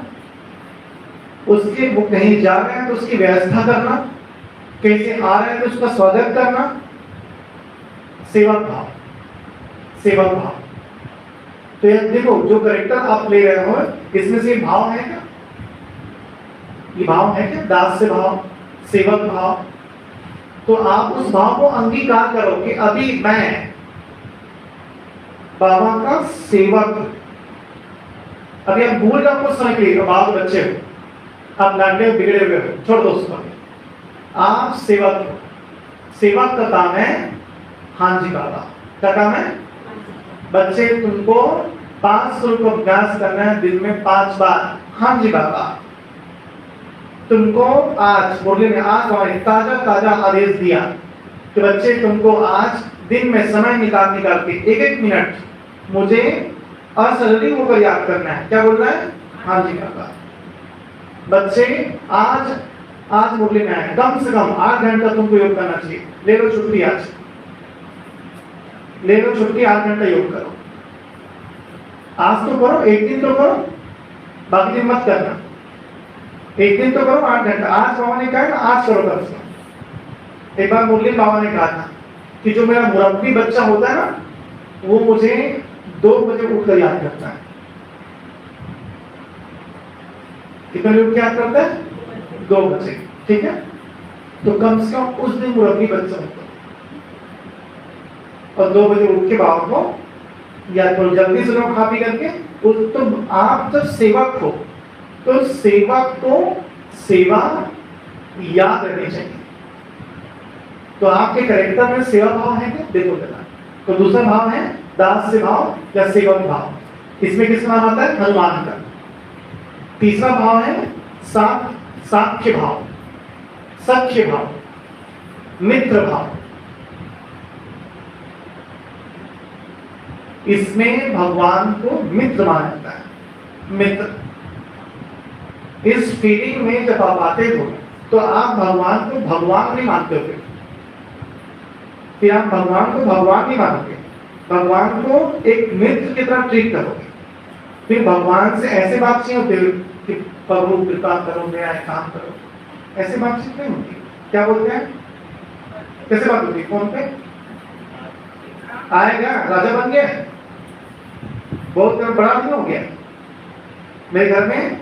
उसके वो कहीं जा रहे हैं तो उसकी व्यवस्था करना, कैसे आ रहे हैं तो उसका स्वागत करना। सेवक भाव, सेवक भाव। तो ये देखो, जो कैरेक्टर आप ले रहे हो इसमें से भाव है क्या? ये भाव है क्या? दास्य भाव, सेवक भाव। तो आप उस भाव को अंगीकार करो कि अभी मैं बाबा का सेवक। अभी आप भूल जाओ कुछ समय के लिए, बाबा के बच्चे हो, आप लाडले बिगड़े हुए हो, छोड़ दो उसको। आप सेवक हो। सेवक का काम है हाँ जी बाबा। क्या काम है? बच्चे तुमको 5 को अभ्यास करना है दिन में 5 बार। हाँ जी बाबा। तुमको आज बोले में आज हमारे ताजा आदेश दिया कि बच्चे तुमको आज दिन में समय निकाल के 1-1 मिनट मुझे असली होकर याद करना है। क्या बोल रहा है? हाँ जी बाबा। बच्चे आज मुरली में आए, कम से कम 8 घंटा तुमको योग करना चाहिए। ले लो छुट्टी, आज ले लो छुट्टी, 8 घंटा योग करो। आज तो करो, एक दिन तो करो, बाकी दिन मत करना। एक दिन तो करो 8 घंटा। आज बाबा ने कहा ना, आज करो कम से कम। एक बार मुरली बाबा ने कहा था कि जो मेरा मुरब्बी बच्चा होता है ना, वो मुझे 2 बजे उठकर याद करता है। कितने लोग याद करता है? 2 बजे, ठीक है? तो कम से कम उस दिन मुरब्बी बच्चा होता है और 2 बजे उठ के बाबा को या तो जल्दी से खा पी करके। तो आप जब सेवक हो तो सेवक को सेवा याद रहनी चाहिए। तो आपके कैरेक्टर में सेवा भाव है क्या? देखो जरा। तो दूसरा भाव है दास्य भाव या सेवक भाव। इसमें किसका नाम आता है? हनुमान का। तीसरा भाव है साख्य भाव, सख्य भाव, मित्र भाव। इसमें भगवान को मित्र माना जाता है। मित्र, इस फीलिंग में जब आप आते हो तो आप भगवान को भगवान नहीं मानते हो, फिर आप भगवान को भगवान नहीं मानोगे, भगवान को एक मित्र की तरह ट्रीट करोगे, फिर भगवान से ऐसे बातचीत होती है कि प्रभु कृपा करो, मेरा काम करो, ऐसे बातचीत नहीं होती। क्या बोलते हैं, कैसे बात होती है, फोन पे आएगा, राजा बन गया, बहुत बड़ा दिन हो गया, मेरे घर में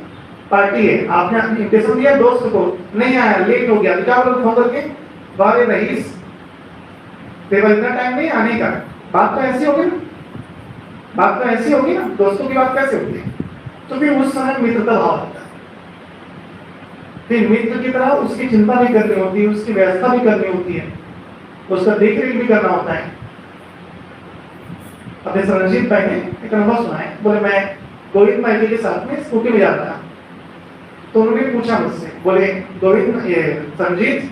पार्टी है, आपने इन्विटेशन दिया दोस्त को, नहीं आया, लेट हो गया, तो क्या बोलोगे फोन करके, वाले रईस तेरा इतना टाइम नहीं आने का। बात तो ऐसी होगी ना, बात तो ऐसी होगी ना, दोस्तों की बात कैसे होती है। तो फिर उस समय मित्रता भाव होता है, फिर मित्र की तरह उसकी चिंता भी करनी होती है, उसकी व्यवस्था भी करनी होती है, उसका देख रेख भी करना होता है। अपने सरनजीत भाई ने एक अनुभव सुना है, बोले मैं गोविंद भाई के साथ में स्कूटी में जाता था, तो उन्होंने पूछा मुझसे, बोले गोविंद ये संजीत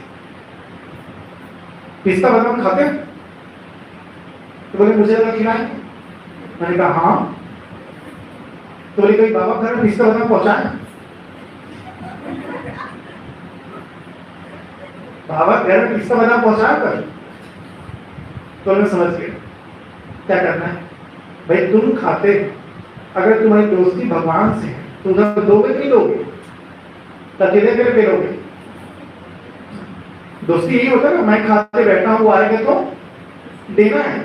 पिस्ता बादाम खाते हैं? तो बोले मुझे अगर खिलाए, मैंने कहा हाँ। तो बोले कोई बाबा घर में पिस्ता बादाम पहुंचाए? बाबा घर में पिस्ता बादाम पहुंचाया कर। तो मैं समझ गया क्या करना है। भाई तुम खाते, अगर तुम्हारी दोस्ती भगवान से है तो उधर दोगे नहीं दोगे, अकेले अकेले पे लोगे। दोस्ती यही होता है ना, मैं खाते बैठा हूँ, वो आएगा तो देना है,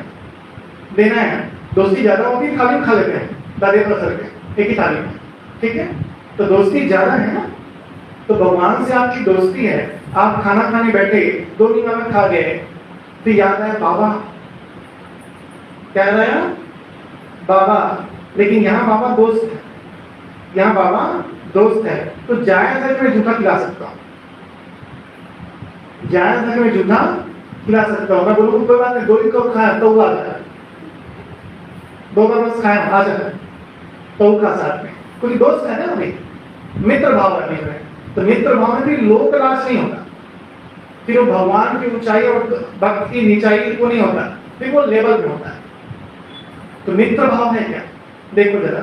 देना है। दोस्ती ज्यादा होती है, थाली में खा लेते हैं, दादे पर सर के एक ही थाली में, ठीक है। तो दोस्ती ज्यादा है ना, तो भगवान से आपकी दोस्ती है। आप खाना खाने बैठे, 2 निगाह खा गए, फिर याद आया बाबा, क्या याद आया बाबा, लेकिन यहाँ बाबा दोस्त है, यहाँ बाबा दोस्त है, तो जायज है कि मैं जूठा खिला सकता हूँ, जायज है कि मैं जूठा खिला सकता हूँ। मैं बोलूँ कोई बात नहीं, 2 कप खाया तो आ जाए, 2 बार बस खाया आ जाए तो का साथ में, क्योंकि दोस्त है ना भाई, मित्र भाव है में। तो मित्र भाव में भी लोक राज नहीं होता, फिर वो भगवान की ऊंचाई और भक्त की नीचाई वो नहीं होता, फिर वो लेवल में होता है। तो मित्र भाव है क्या, देखो जरा।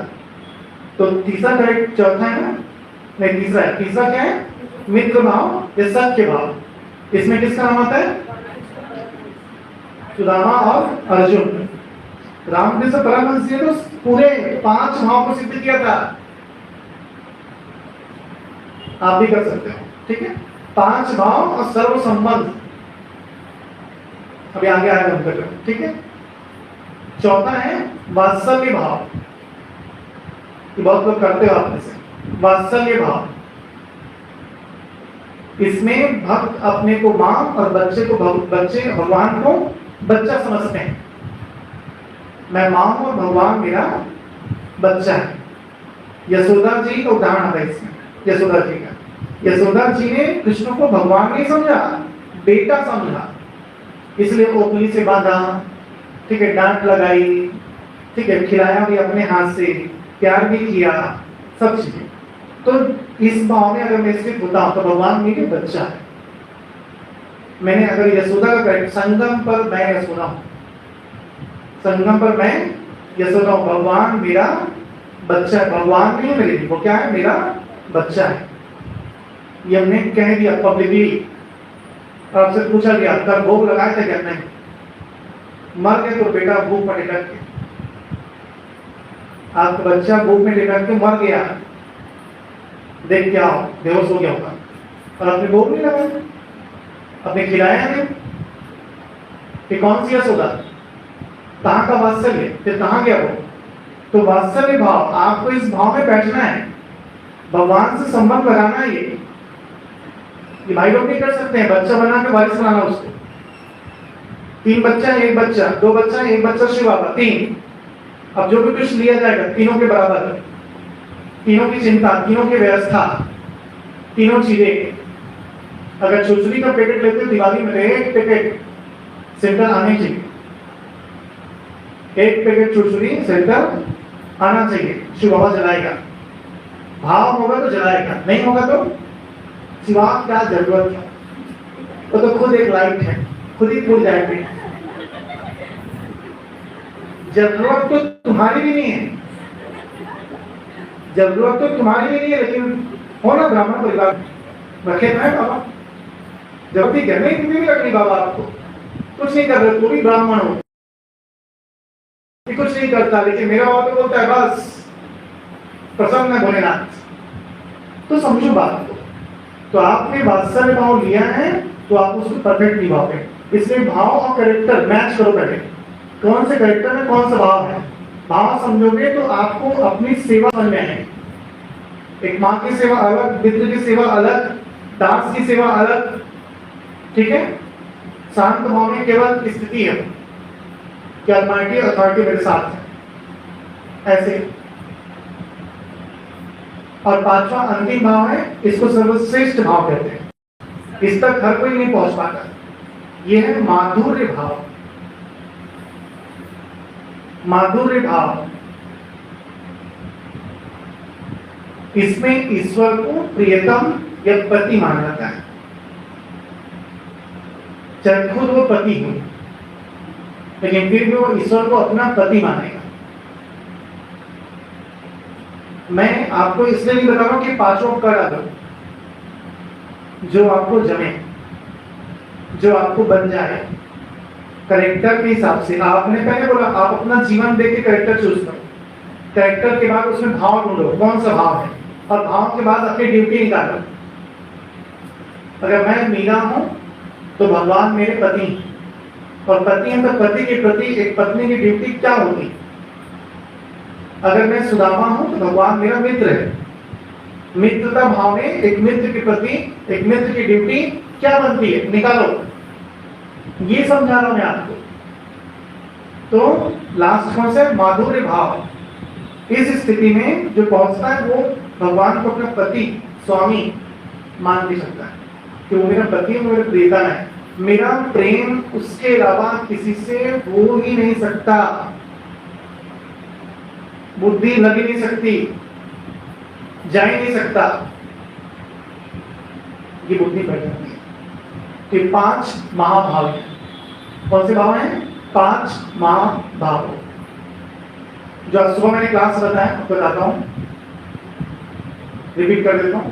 तो तीसरा करेक्ट, चौथा है ना, नहीं तीसरा है, तीसरा क्या है, मित्र भाव या सत्य भाव। इसमें किसका नाम आता है, सुदामा और अर्जुन। रामकृष्ण परमहंस ने तो पूरे 5 भाव को सिद्ध किया था, आप भी कर सकते हो, ठीक है। 5 भाव और सर्व संबंध, अभी आगे आएगा हम कर, ठीक है। चौथा है वात्सल्य भाव, ये बहुत लोग करते हो आप में से, वात्सल्य भाव। इसमें भक्त अपने को मां और बच्चे को बच्चे भगवान को बच्चा समझते हैं। मैं मां हूं और भगवान मेरा बच्चा है। यशोदा जी का उदाहरण आता है इसमें, यशोदा जी का। यशोदा जी ने कृष्ण को भगवान नहीं समझा, बेटा समझा, इसलिए ओखली से बांधा, ठीक है, डांट लगाई, ठीक है, खिलाया भी अपने हाथ से, प्यार भी किया, सब चीजें। तो इस भाव में अगर मैं स्थित होता हूं तो भगवान मेरे बच्चा है। मैंने अगर यशोदा का कहा, संगम पर मैं यशोदा हूं, संगम पर मैं यशोदा हूं, भगवान मेरा बच्चा है। भगवान नहीं मेरे लिए, वो क्या है, मेरा बच्चा है। ये हमने कह दिया पब्लिकली, आपसे पूछा गया तब भोग लगाए थे क्या, नहीं। मर गए तो बेटा भूख में लटक के, आपका बच्चा भूख में लटक के मर गया, देख क्या हो, बेहोश हो गया होगा, और अपने भोग नहीं लगाए, अपने खिलाया नहीं। कि कौन सी यशोदा, कहाँ का वात्सल्य, फिर कहाँ गया वो। तो वात्सल्य भाव, आपको इस भाव में बैठना है, भगवान से संबंध लगाना है। ये भाई लोग नहीं कर सकते हैं, बच्चा बना के वारिस बनाना उसको। 3 बच्चा, 1 बच्चा, 2 बच्चा, 1 बच्चा शिव बाबा, 3। अब जो भी कुछ लिया जाएगा तीनों के बराबर, तीनों की चिंता, तीनों की व्यवस्था, तीनों चीजें। अगर छुरछुरी का पैकेट लेते हो दिवाली में, 1 पैकेट सेंटर आने चाहिए, 1 पैकेट छुरछुरी सेंटर आना चाहिए। शिव बाबा जलाएगा, भाव होगा तो जलाएगा, नहीं होगा तो शिवा क्या जरूरत है, वो तो खुद एक लाइट है, खुद ही फूल जाएंगे। जरूरत तो तुम्हारी भी नहीं है, जरूरत तो तुम्हारी भी नहीं है, लेकिन हो ना ब्राह्मण परिवार रखे ना है बाबा, जब भी घर में भी लगनी बाबा आपको कुछ नहीं कर रहे, तो भी ब्राह्मण हो। कि कुछ नहीं करता, लेकिन मेरा बाबा तो बोलता है बस प्रसन्न है भोलेनाथ, तो समझो बात को। तो आपने वात्सल्य भाव लिया है तो आप उसको परफेक्ट निभाओगे। इसलिए भाव और कैरेक्टर मैच करो पहले, कौन से कैरेक्टर में कौन सा भाव है। भाव समझोगे तो आपको अपनी सेवा समझ में आएगी। एक माँ की सेवा अलग, मित्र की सेवा अलग, दास की सेवा अलग, ठीक है। शांत भाव में केवल स्थिति है कि ऑलमाइटी अथॉरिटी मेरे साथ है, ऐसे। और पांचवा अंतिम भाव है, इसको सर्वश्रेष्ठ भाव कहते हैं। इस तक हर कोई नहीं पहुंच पाता। यह है माधुर्य भाव। माधुर्य भाव, इसमें ईश्वर को प्रियतम या पति माना जाता है, चाहे खुद वो पति हो, लेकिन फिर भी वो ईश्वर को अपना पति मानेगा। मैं आपको इसलिए नहीं बता रहा हूं कि पांचों कर दो, जो आपको जमे, जो आपको बन जाए कैरेक्टर के हिसाब से। आपने पहले बोला आप अपना जीवन देख के कैरेक्टर चूज करो, कैरेक्टर के बाद उसमें भाव ढूंढो कौन सा भाव है, और भाव के बाद अपनी ड्यूटी निकालो। अगर मैं मीरा हूं तो भगवान मेरे पति हैं, और पति हैं तो पति के प्रति एक पत्नी की ड्यूटी क्या होगी। अगर मैं सुदामा हूं तो भगवान मेरा मित्र है, मित्रता भाव में एक मित्र के प्रति एक मित्र की ड्यूटी क्या बनती है, निकालो। ये समझा रहा हूं मैं आपको। तो लास्ट कौन सा, माधुर्य भाव। इस स्थिति में जो पहुंचता है वो भगवान को अपना पति स्वामी मान भी सकता है कि वो मेरा पति है, मेरा प्रियतम है, मेरा प्रेम उसके अलावा किसी से हो ही नहीं सकता, बुद्धि लग ही नहीं सकती, जा ही नहीं सकता। ये बुद्धि बढ़ जाती है। कि 5 महाभाव हैं। कौन से भाव हैं? 5 महाभाव। जो आज सुबह मैंने क्लास बताया, बताता हूं, रिपीट कर देता हूं।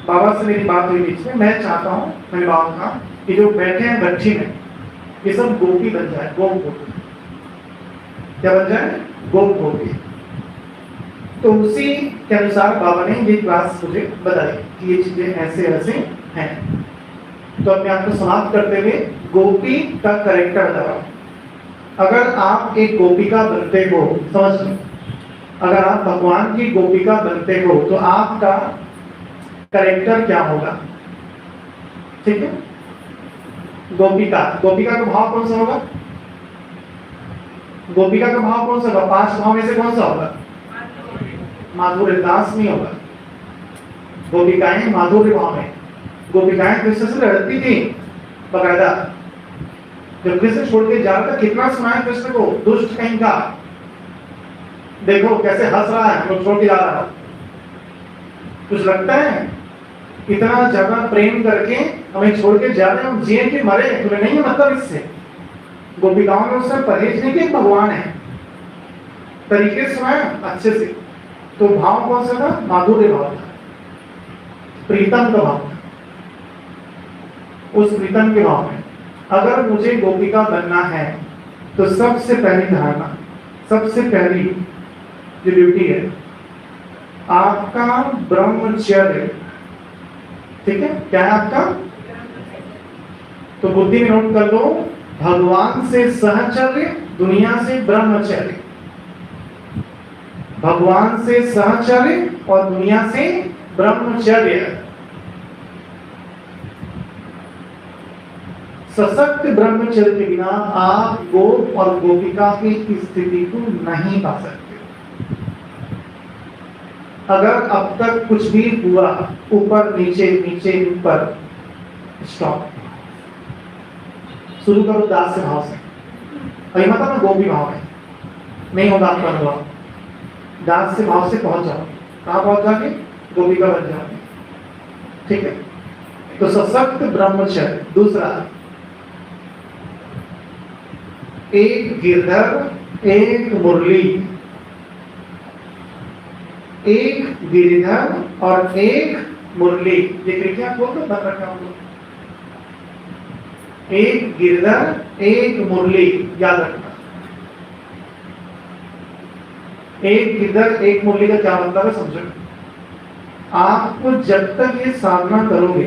बाबा से मेरी बात हुई बीच में, मैं चाहता हूं, मैंने बाबा कहा कि जो बैठे हैं गच्छी में ये सब गोपी बन जाए, गोप गोपी। क्या बन जाए? गोप गोपी। तो उसी के अनुसार बाबा ने ये क्लास मुझे बताई कि ये चीजें ऐसे ऐसे हैं। तो अपने आप को समाप्त करते हुए गोपी का कैरेक्टर बताओ। अगर आप एक गोपिका बनते हो, समझ लो, अगर आप भगवान की गोपिका बनते हो तो आपका कैरेक्टर क्या होगा, ठीक है। गोपिका, गोपिका का भाव कौन सा होगा? गोपिका का भाव कौन सा होगा? 5 भाव में से कौन सा होगा? माधुर्य। दास नहीं होगा। गोपिकाएं माधुर्य भाव में। गोपिकाएं कृष्ण से लड़ती थी बकायदा। जब कृष्ण छोड़ के जा रहा था, कितना सुनाया कृष्ण को, दुष्ट कहीं का, देखो कैसे हंस रहा है, हम छोड़ के जा रहा है। कुछ लगता है इतना ज्यादा प्रेम करके हमें छोड़ के जा रहे हैं, हम जिए के मरे, तुम्हें नहीं है मतलब इससे। गोपिकाओं ने उससे परहेज नहीं किया, भगवान है, तरीके से सुनाया अच्छे से। तो भाव कौन सा था? माधुर्य भाव था, प्रीतम का भाव था। उस प्रीतम के भाव में अगर मुझे गोपिका बनना है तो सबसे पहली धारणा, सबसे पहली जो ड्यूटी है आपका ब्रह्मचर्य, ठीक है। क्या है आपका? तो बुद्धि में नोट कर लो, भगवान से सहचर्य, दुनिया से ब्रह्मचर्य। भगवान से सहचर्य और दुनिया से ब्रह्मचर्य। सशक्त ब्रह्मचर्य के बिना आप गोप और गोपिका की स्थिति को नहीं पा सकते। अगर अब तक कुछ भी हुआ, ऊपर नीचे नीचे ऊपर, स्टॉप। शुरू करो दास से भाव से। और ये मतलब गोपी भाव है, नहीं होगा आपका अनुभव। दास से भाव से पहुंच जाओ। कहां पहुंच जाओगे? गोपिका बन जाओगे, ठीक है। तो सशक्त ब्रह्मचर्य। दूसरा, एक गिरधर एक मुरली, एक गिरधर और एक मुरली। ये खिड़कियां खोल दो, बंद रखा हूं। एक गिरधर एक मुरली, याद रखना। एक गिरधर एक मुरली का क्या मतलब है समझो। आपको जब तक ये साधना करोगे,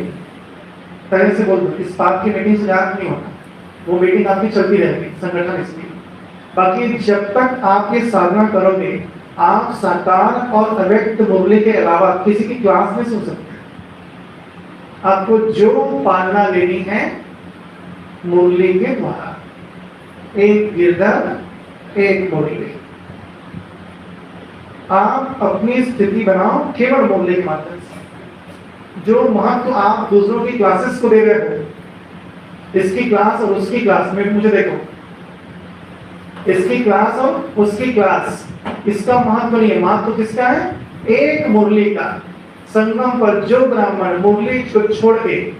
तरह से बोल दो, इस बात की मीटिंग से याद नहीं होना, वो मीटिंग आपकी चलती रहेगी, संगठन इसकी। बाकी जब तक आप ये साधना करोगे, आप साकार और अव्यक्त मुरली के अलावा किसी की क्लास में सुन सकते हैं। आपको जो पालना लेनी है मुरली के द्वारा, एक गिरधर एक मुरली। आप अपनी स्थिति बनाओ केवल मुरली के माध्यम से। जो महत्व आप दूसरों की क्लासेस को दे रहे हो, इसकी क्लास और उसकी क्लास में मुझे देखो, इसकी क्लास और उसकी क्लास, इसका महत्व नहीं है। महत्व किसका है? एक मुरली का। संगम पर जो ब्राह्मण मुरली को छोड़ के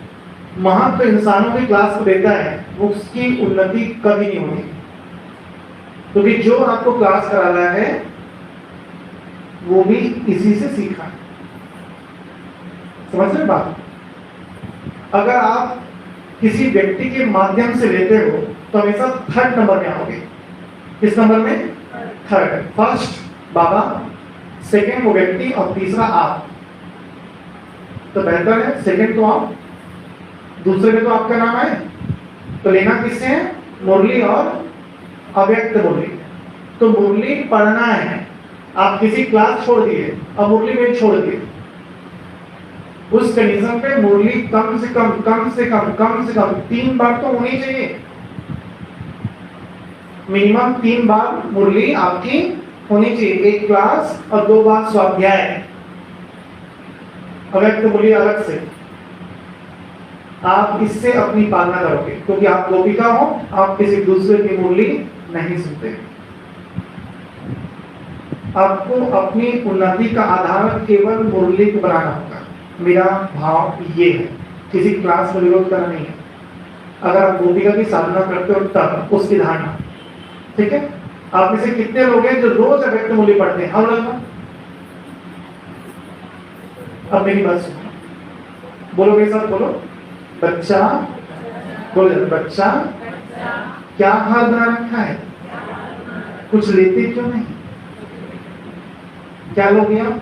महत्व इंसानों की क्लास को देता है, उसकी उन्नति कभी नहीं होगी, क्योंकि जो आपको क्लास करा रहा है वो भी इसी से सीखा। समझ रहे बात? अगर आप किसी व्यक्ति के माध्यम से लेते हो तो हमेशा थर्ड नंबर में आओगे। किस नंबर में? थर्ड। फर्स्ट बाबा, सेकंड वो व्यक्ति और तीसरा आप। तो बेहतर है सेकंड तो आप, दूसरे में तो आपका नाम है, तो लेना किससे है? मुरली और अव्यक्त मुरली। तो मुरली पढ़ना है। आप किसी क्लास छोड़ दिए और मुरली में छोड़ दिए, उस कंडीशन पे मुरली कम से कम 3 बार तो होनी चाहिए। मिनिमम 3 बार मुरली आपकी होनी चाहिए, एक क्लास और 2 बार स्वाध्याय। अव्यक्त मुरली अलग से। आप इससे अपनी पालना करोगे, क्योंकि आप गोपिका हो, आप किसी दूसरे की मुरली नहीं सुनते। आपको अपनी उन्नति का आधार केवल मुरली को बनाना होगा। मेरा भाव ये है, किसी क्लास में विरोध करना नहीं है। अगर आप गोपिका की साधना करते हो तब उसकी धारणा, ठीक है? आप में से कितने लोग हैं जो रोज अव्यक्त मुरली पढ़ते हैं? हम लोग। अब मेरी बात सुनो, बोलो मेरे साथ, बोलो। बच्चा, बोलो बच्चा क्या हाल बना रखा है? कुछ लेते क्यों नहीं? क्या लोग यहाँ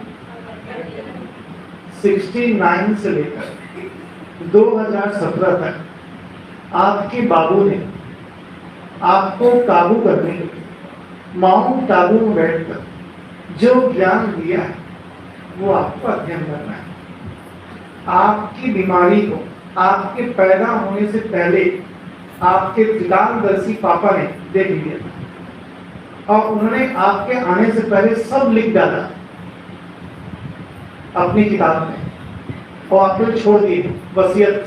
69 से लेकर 2017 तक आपके बाबू ने आपको काबू करने के लिए माउंट आबू में बैठकर जो ज्ञान दिया है वो आपको अध्ययन करना है। आपकी बीमारी को आपके पैदा होने से पहले आपके त्रिकालदर्शी पापा ने देख लिया और उन्होंने आपके आने से पहले सब लिख डाला अपनी किताब में और आपको छोड़ दिए वसीयत।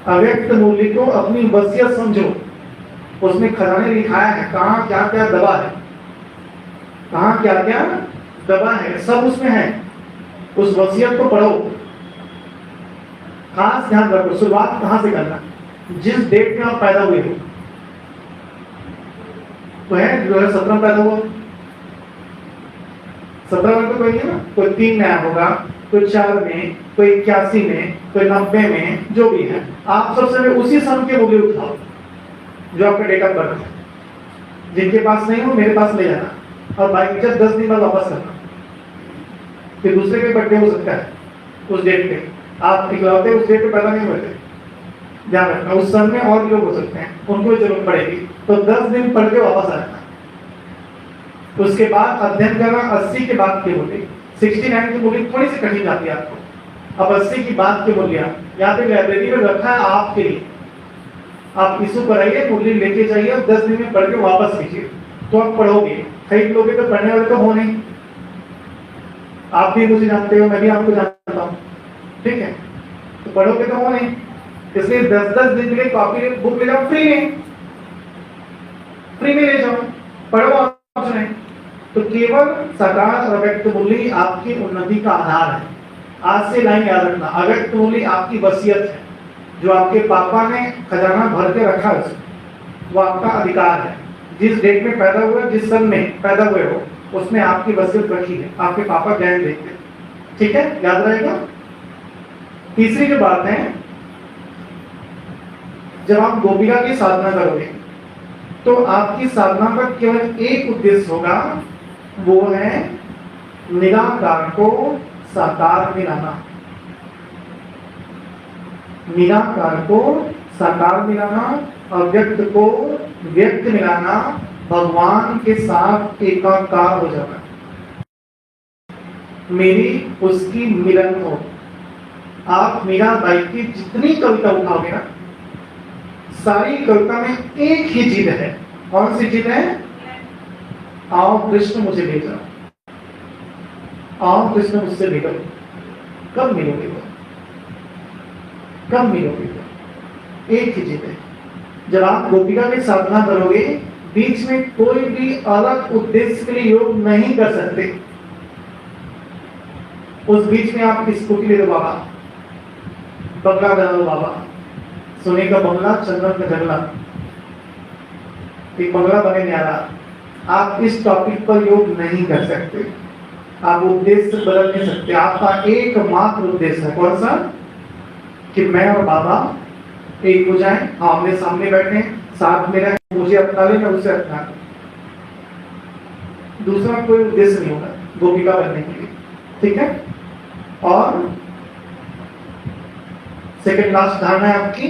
अव्यक्त मूल्य को अपनी वसीयत समझो, उसमें खजाने लिखाया है, कहाँ क्या क्या दवा है, कहाँ क्या क्या दवा है, सब उसमें है। उस वसीयत को पढ़ो, खास ध्यान रखो। शुरुआत कहाँ से करना? जिस डेट में आप पैदा हुए हो, तो है 2017 पैदा हुआ, 17 में तो कोई नहीं ना, कोई 3 में होगा, कोई 4 में, कोई 81 में, कोई 90 में, जो भी है। आप सबसे पहले उसी सन के बोले उठाओ जो आपका डेट ऑफ बर्थ है। जिनके पास नहीं हो मेरे पास ले जाना और बाइक 10 दिन बाद वापस करना, फिर दूसरे के बर्थडे हो सकता है उस डेट पे। आप इकलौते उस डेट पे पैदा नहीं हुए थे, ध्यान रखना। उस सन में और लोग हो सकते हैं, उनको जरूरत पड़ेगी, तो 10 दिन पढ़ के वापस आ जाना। उसके बाद अध्ययन करना 80 के बाद की बोली, 69 की बोली थोड़ी सी कठिन जाती है आपको। अब 80 की बाद की बोलियां यहाँ पे लाइब्रेरी में रखा है आपके लिए, आप इशू कराइए, मुरली लेके जाइए, 10 दिन में पढ़ के वापस कीजिए, तो आप पढ़ोगे। खरीद लोगे तो पढ़ने वाले तो हो नहीं, आप भी मुझे जानते हो, मैं भी आपको जानता हूँ, ठीक है? तो पढ़ोगे तो हो नहीं, इसलिए 10-10 दिन के लिए कॉपी बुक ले जाओ, फ्री में ले जाओ, पढ़ो आप नहीं। तो केवल साकार और अव्यक्त मूल्य आपकी उन्नति का आधार है। आज से लाइन याद रखना, अव्यक्त मूल्य आपकी वसीयत है, जो आपके पापा ने खजाना भर के रखा है, वो आपका अधिकार है। जिस डेट में पैदा हुए, जिस सन में पैदा हुए हो, उसमें आपकी वसीयत रखी है, आपके पापा ज्ञान देते हैं, ठीक है? याद रहेगा। तीसरी जो बात है, जब आप गोपिका की साधना करोगे तो आपकी साधना का केवल एक उद्देश्य होगा, वो है निराकार को साकार में लाना। निराकार को साकार में लाना, अव्यक्त को व्यक्त में लाना, भगवान के साथ एकाकार हो जाना। मेरी उसकी मिलन हो। आप मीराबाई की जितनी कविता उठाओगे ना, सारी कविता में एक ही जिद है। कौन सी जिद है? आओ कृष्ण मुझे ले जाओ, आओ कृष्ण मुझसे मिलो। कब मिलोगे तो? कब मिलोगे तो? एक ही जिद है। जब आप गोपिका की साधना करोगे, बीच में कोई भी अलग उद्देश्य के लिए योग नहीं कर सकते। उस बीच में आप किसको ले दो बाबा, बंगला बना दो बाबा, सोने का बंगला, चंदन का जंगला, एक बंगला बने न्यारा। आप इस टॉपिक पर योग नहीं कर सकते। आप उद्देश्य बदल नहीं सकते। आपका एकमात्र उद्देश्य है कौन सा? कि मैं और बाबा एक हो जाएं, आमने सामने बैठे, साथ में रहें, मुझे अपना ले, मैं उसे अपना लूं। दूसरा कोई उद्देश्य नहीं होगा गोपिका बनने के लिए। ठीक है? और सेकंड लास्ट धारणा है आपकी,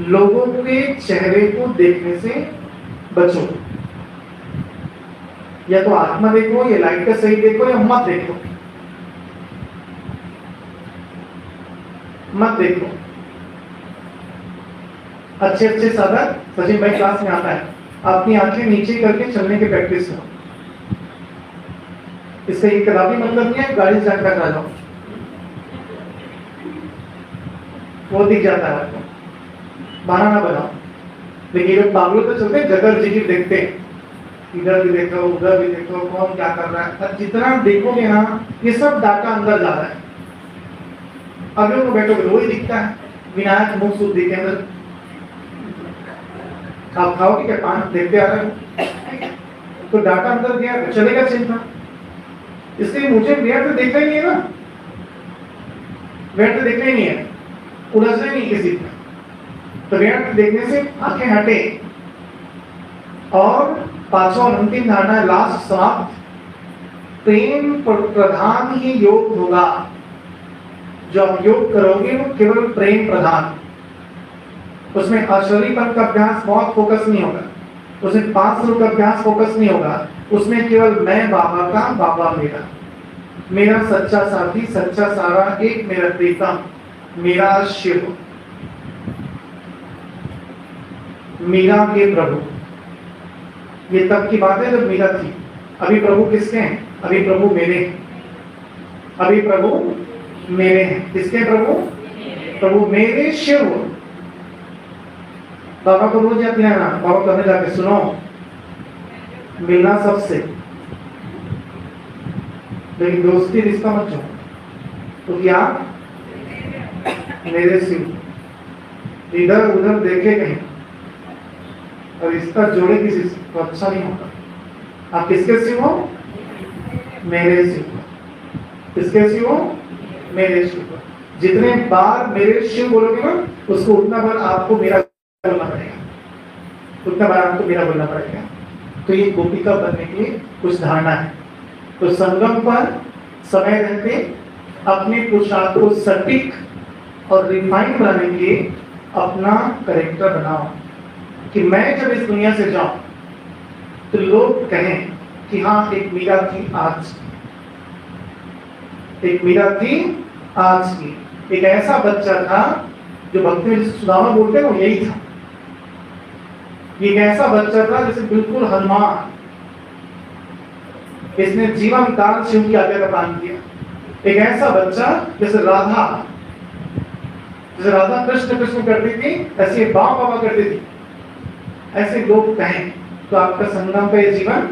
लोगों के चेहरे को देखने से बचो। या तो आत्मा देखो, या लाइट का सही देखो, या मत देखो। मत देखो। अच्छे अच्छे साधक, सचिन भाई क्लास में आता है, अपनी आंखें नीचे करके चलने की प्रैक्टिस करो। इसका एक कदापि मतलब नहीं है गाड़ी से जाकर आ जाओ, वो दिख जाता है आपको, बहाना ना बनाओ। लेकिन ये लोग पागलों पे चलते जगह जिगिर देखते, इधर भी देखो, उधर भी देखो, कौन क्या कर रहा है। जितना देखोगे ना, ये सब डाटा अंदर जा रहा है। अगर वो बैठोगे वो ही दिखता है। विनायक मुख शुद्ध के अंदर आप खाओगे क्या? पान देखते आ रहे हो तो डाटा अंदर गया, चलेगा चिंता। इसलिए मुझे व्यर्थ देखना ही नहीं है ना, व्यर्थ देखना ही नहीं है, उलझना नहीं किसी का। तो व्यर्थ देखने से आंखें हटे। और पांचवा और अंतिम धारणा, लास्ट समाप्त, प्रेम प्रधान ही योग होगा। जो आप योग करोगे वो केवल प्रेम प्रधान। उसमें अशरीरपन का अभ्यास बहुत फोकस नहीं होगा, उसमें 5 स्वरूप का अभ्यास फोकस नहीं होगा। उसमें केवल मैं बाबा का, बाबा मेरा, मेरा सच्चा साथी, सच्चा सारा, एक मेरा प्रीतम, मेरा शिव, मीरा के प्रभु। ये तब की बात है जब मीरा थी। अभी प्रभु किसके हैं? अभी प्रभु मेरे हैं। अभी प्रभु मेरे हैं। किसके प्रभु? प्रभु मेरे शिव। बाबा को रोज याद दिलाना, बाबा करने जाके सुनो, मिलना सबसे, लेकिन दोस्ती रिश्ता मत जो। तो क्या मेरे शिव इधर उधर देखे कहीं और रिश्ता जोड़े किसी से तो अच्छा नहीं होगा। आप किसके शिव हो? मेरे शिव। किसके शिव हो? मेरे शिव। जितने बार मेरे शिव बोलोगे ना, उसको उतना बार आपको मेरा बोलना पड़ेगा, उतना बार आपको मेरा बोलना पड़ेगा। तो ये गोपिका बनने के लिए कुछ धारणा है। तो संगम पर समय रहते अपने पुरुषार्थ को सटीक और रिफाइन बनाने के लिए अपना कैरेक्टर बनाओ कि मैं जब इस दुनिया से जाऊं तो लोग कहें कि हाँ, एक मीरा थी आज, एक मीरा थी आज की। एक ऐसा बच्चा था जो भक्ति में सुदामा बोलते हैं वो यही था। ये एक ऐसा बच्चा था जैसे बिल्कुल हनुमान, इसने जीवन काल शिव की आज्ञा का पालन किया। एक ऐसा बच्चा जैसे राधा कृष्ण कृष्ण करती थी, ऐसे बाबा बाबा करती थी। ऐसे लोग कहें तो आपका संगम पे जीवन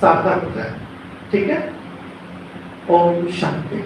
सार्थक हो जाए। ठीक है? ओम शांति।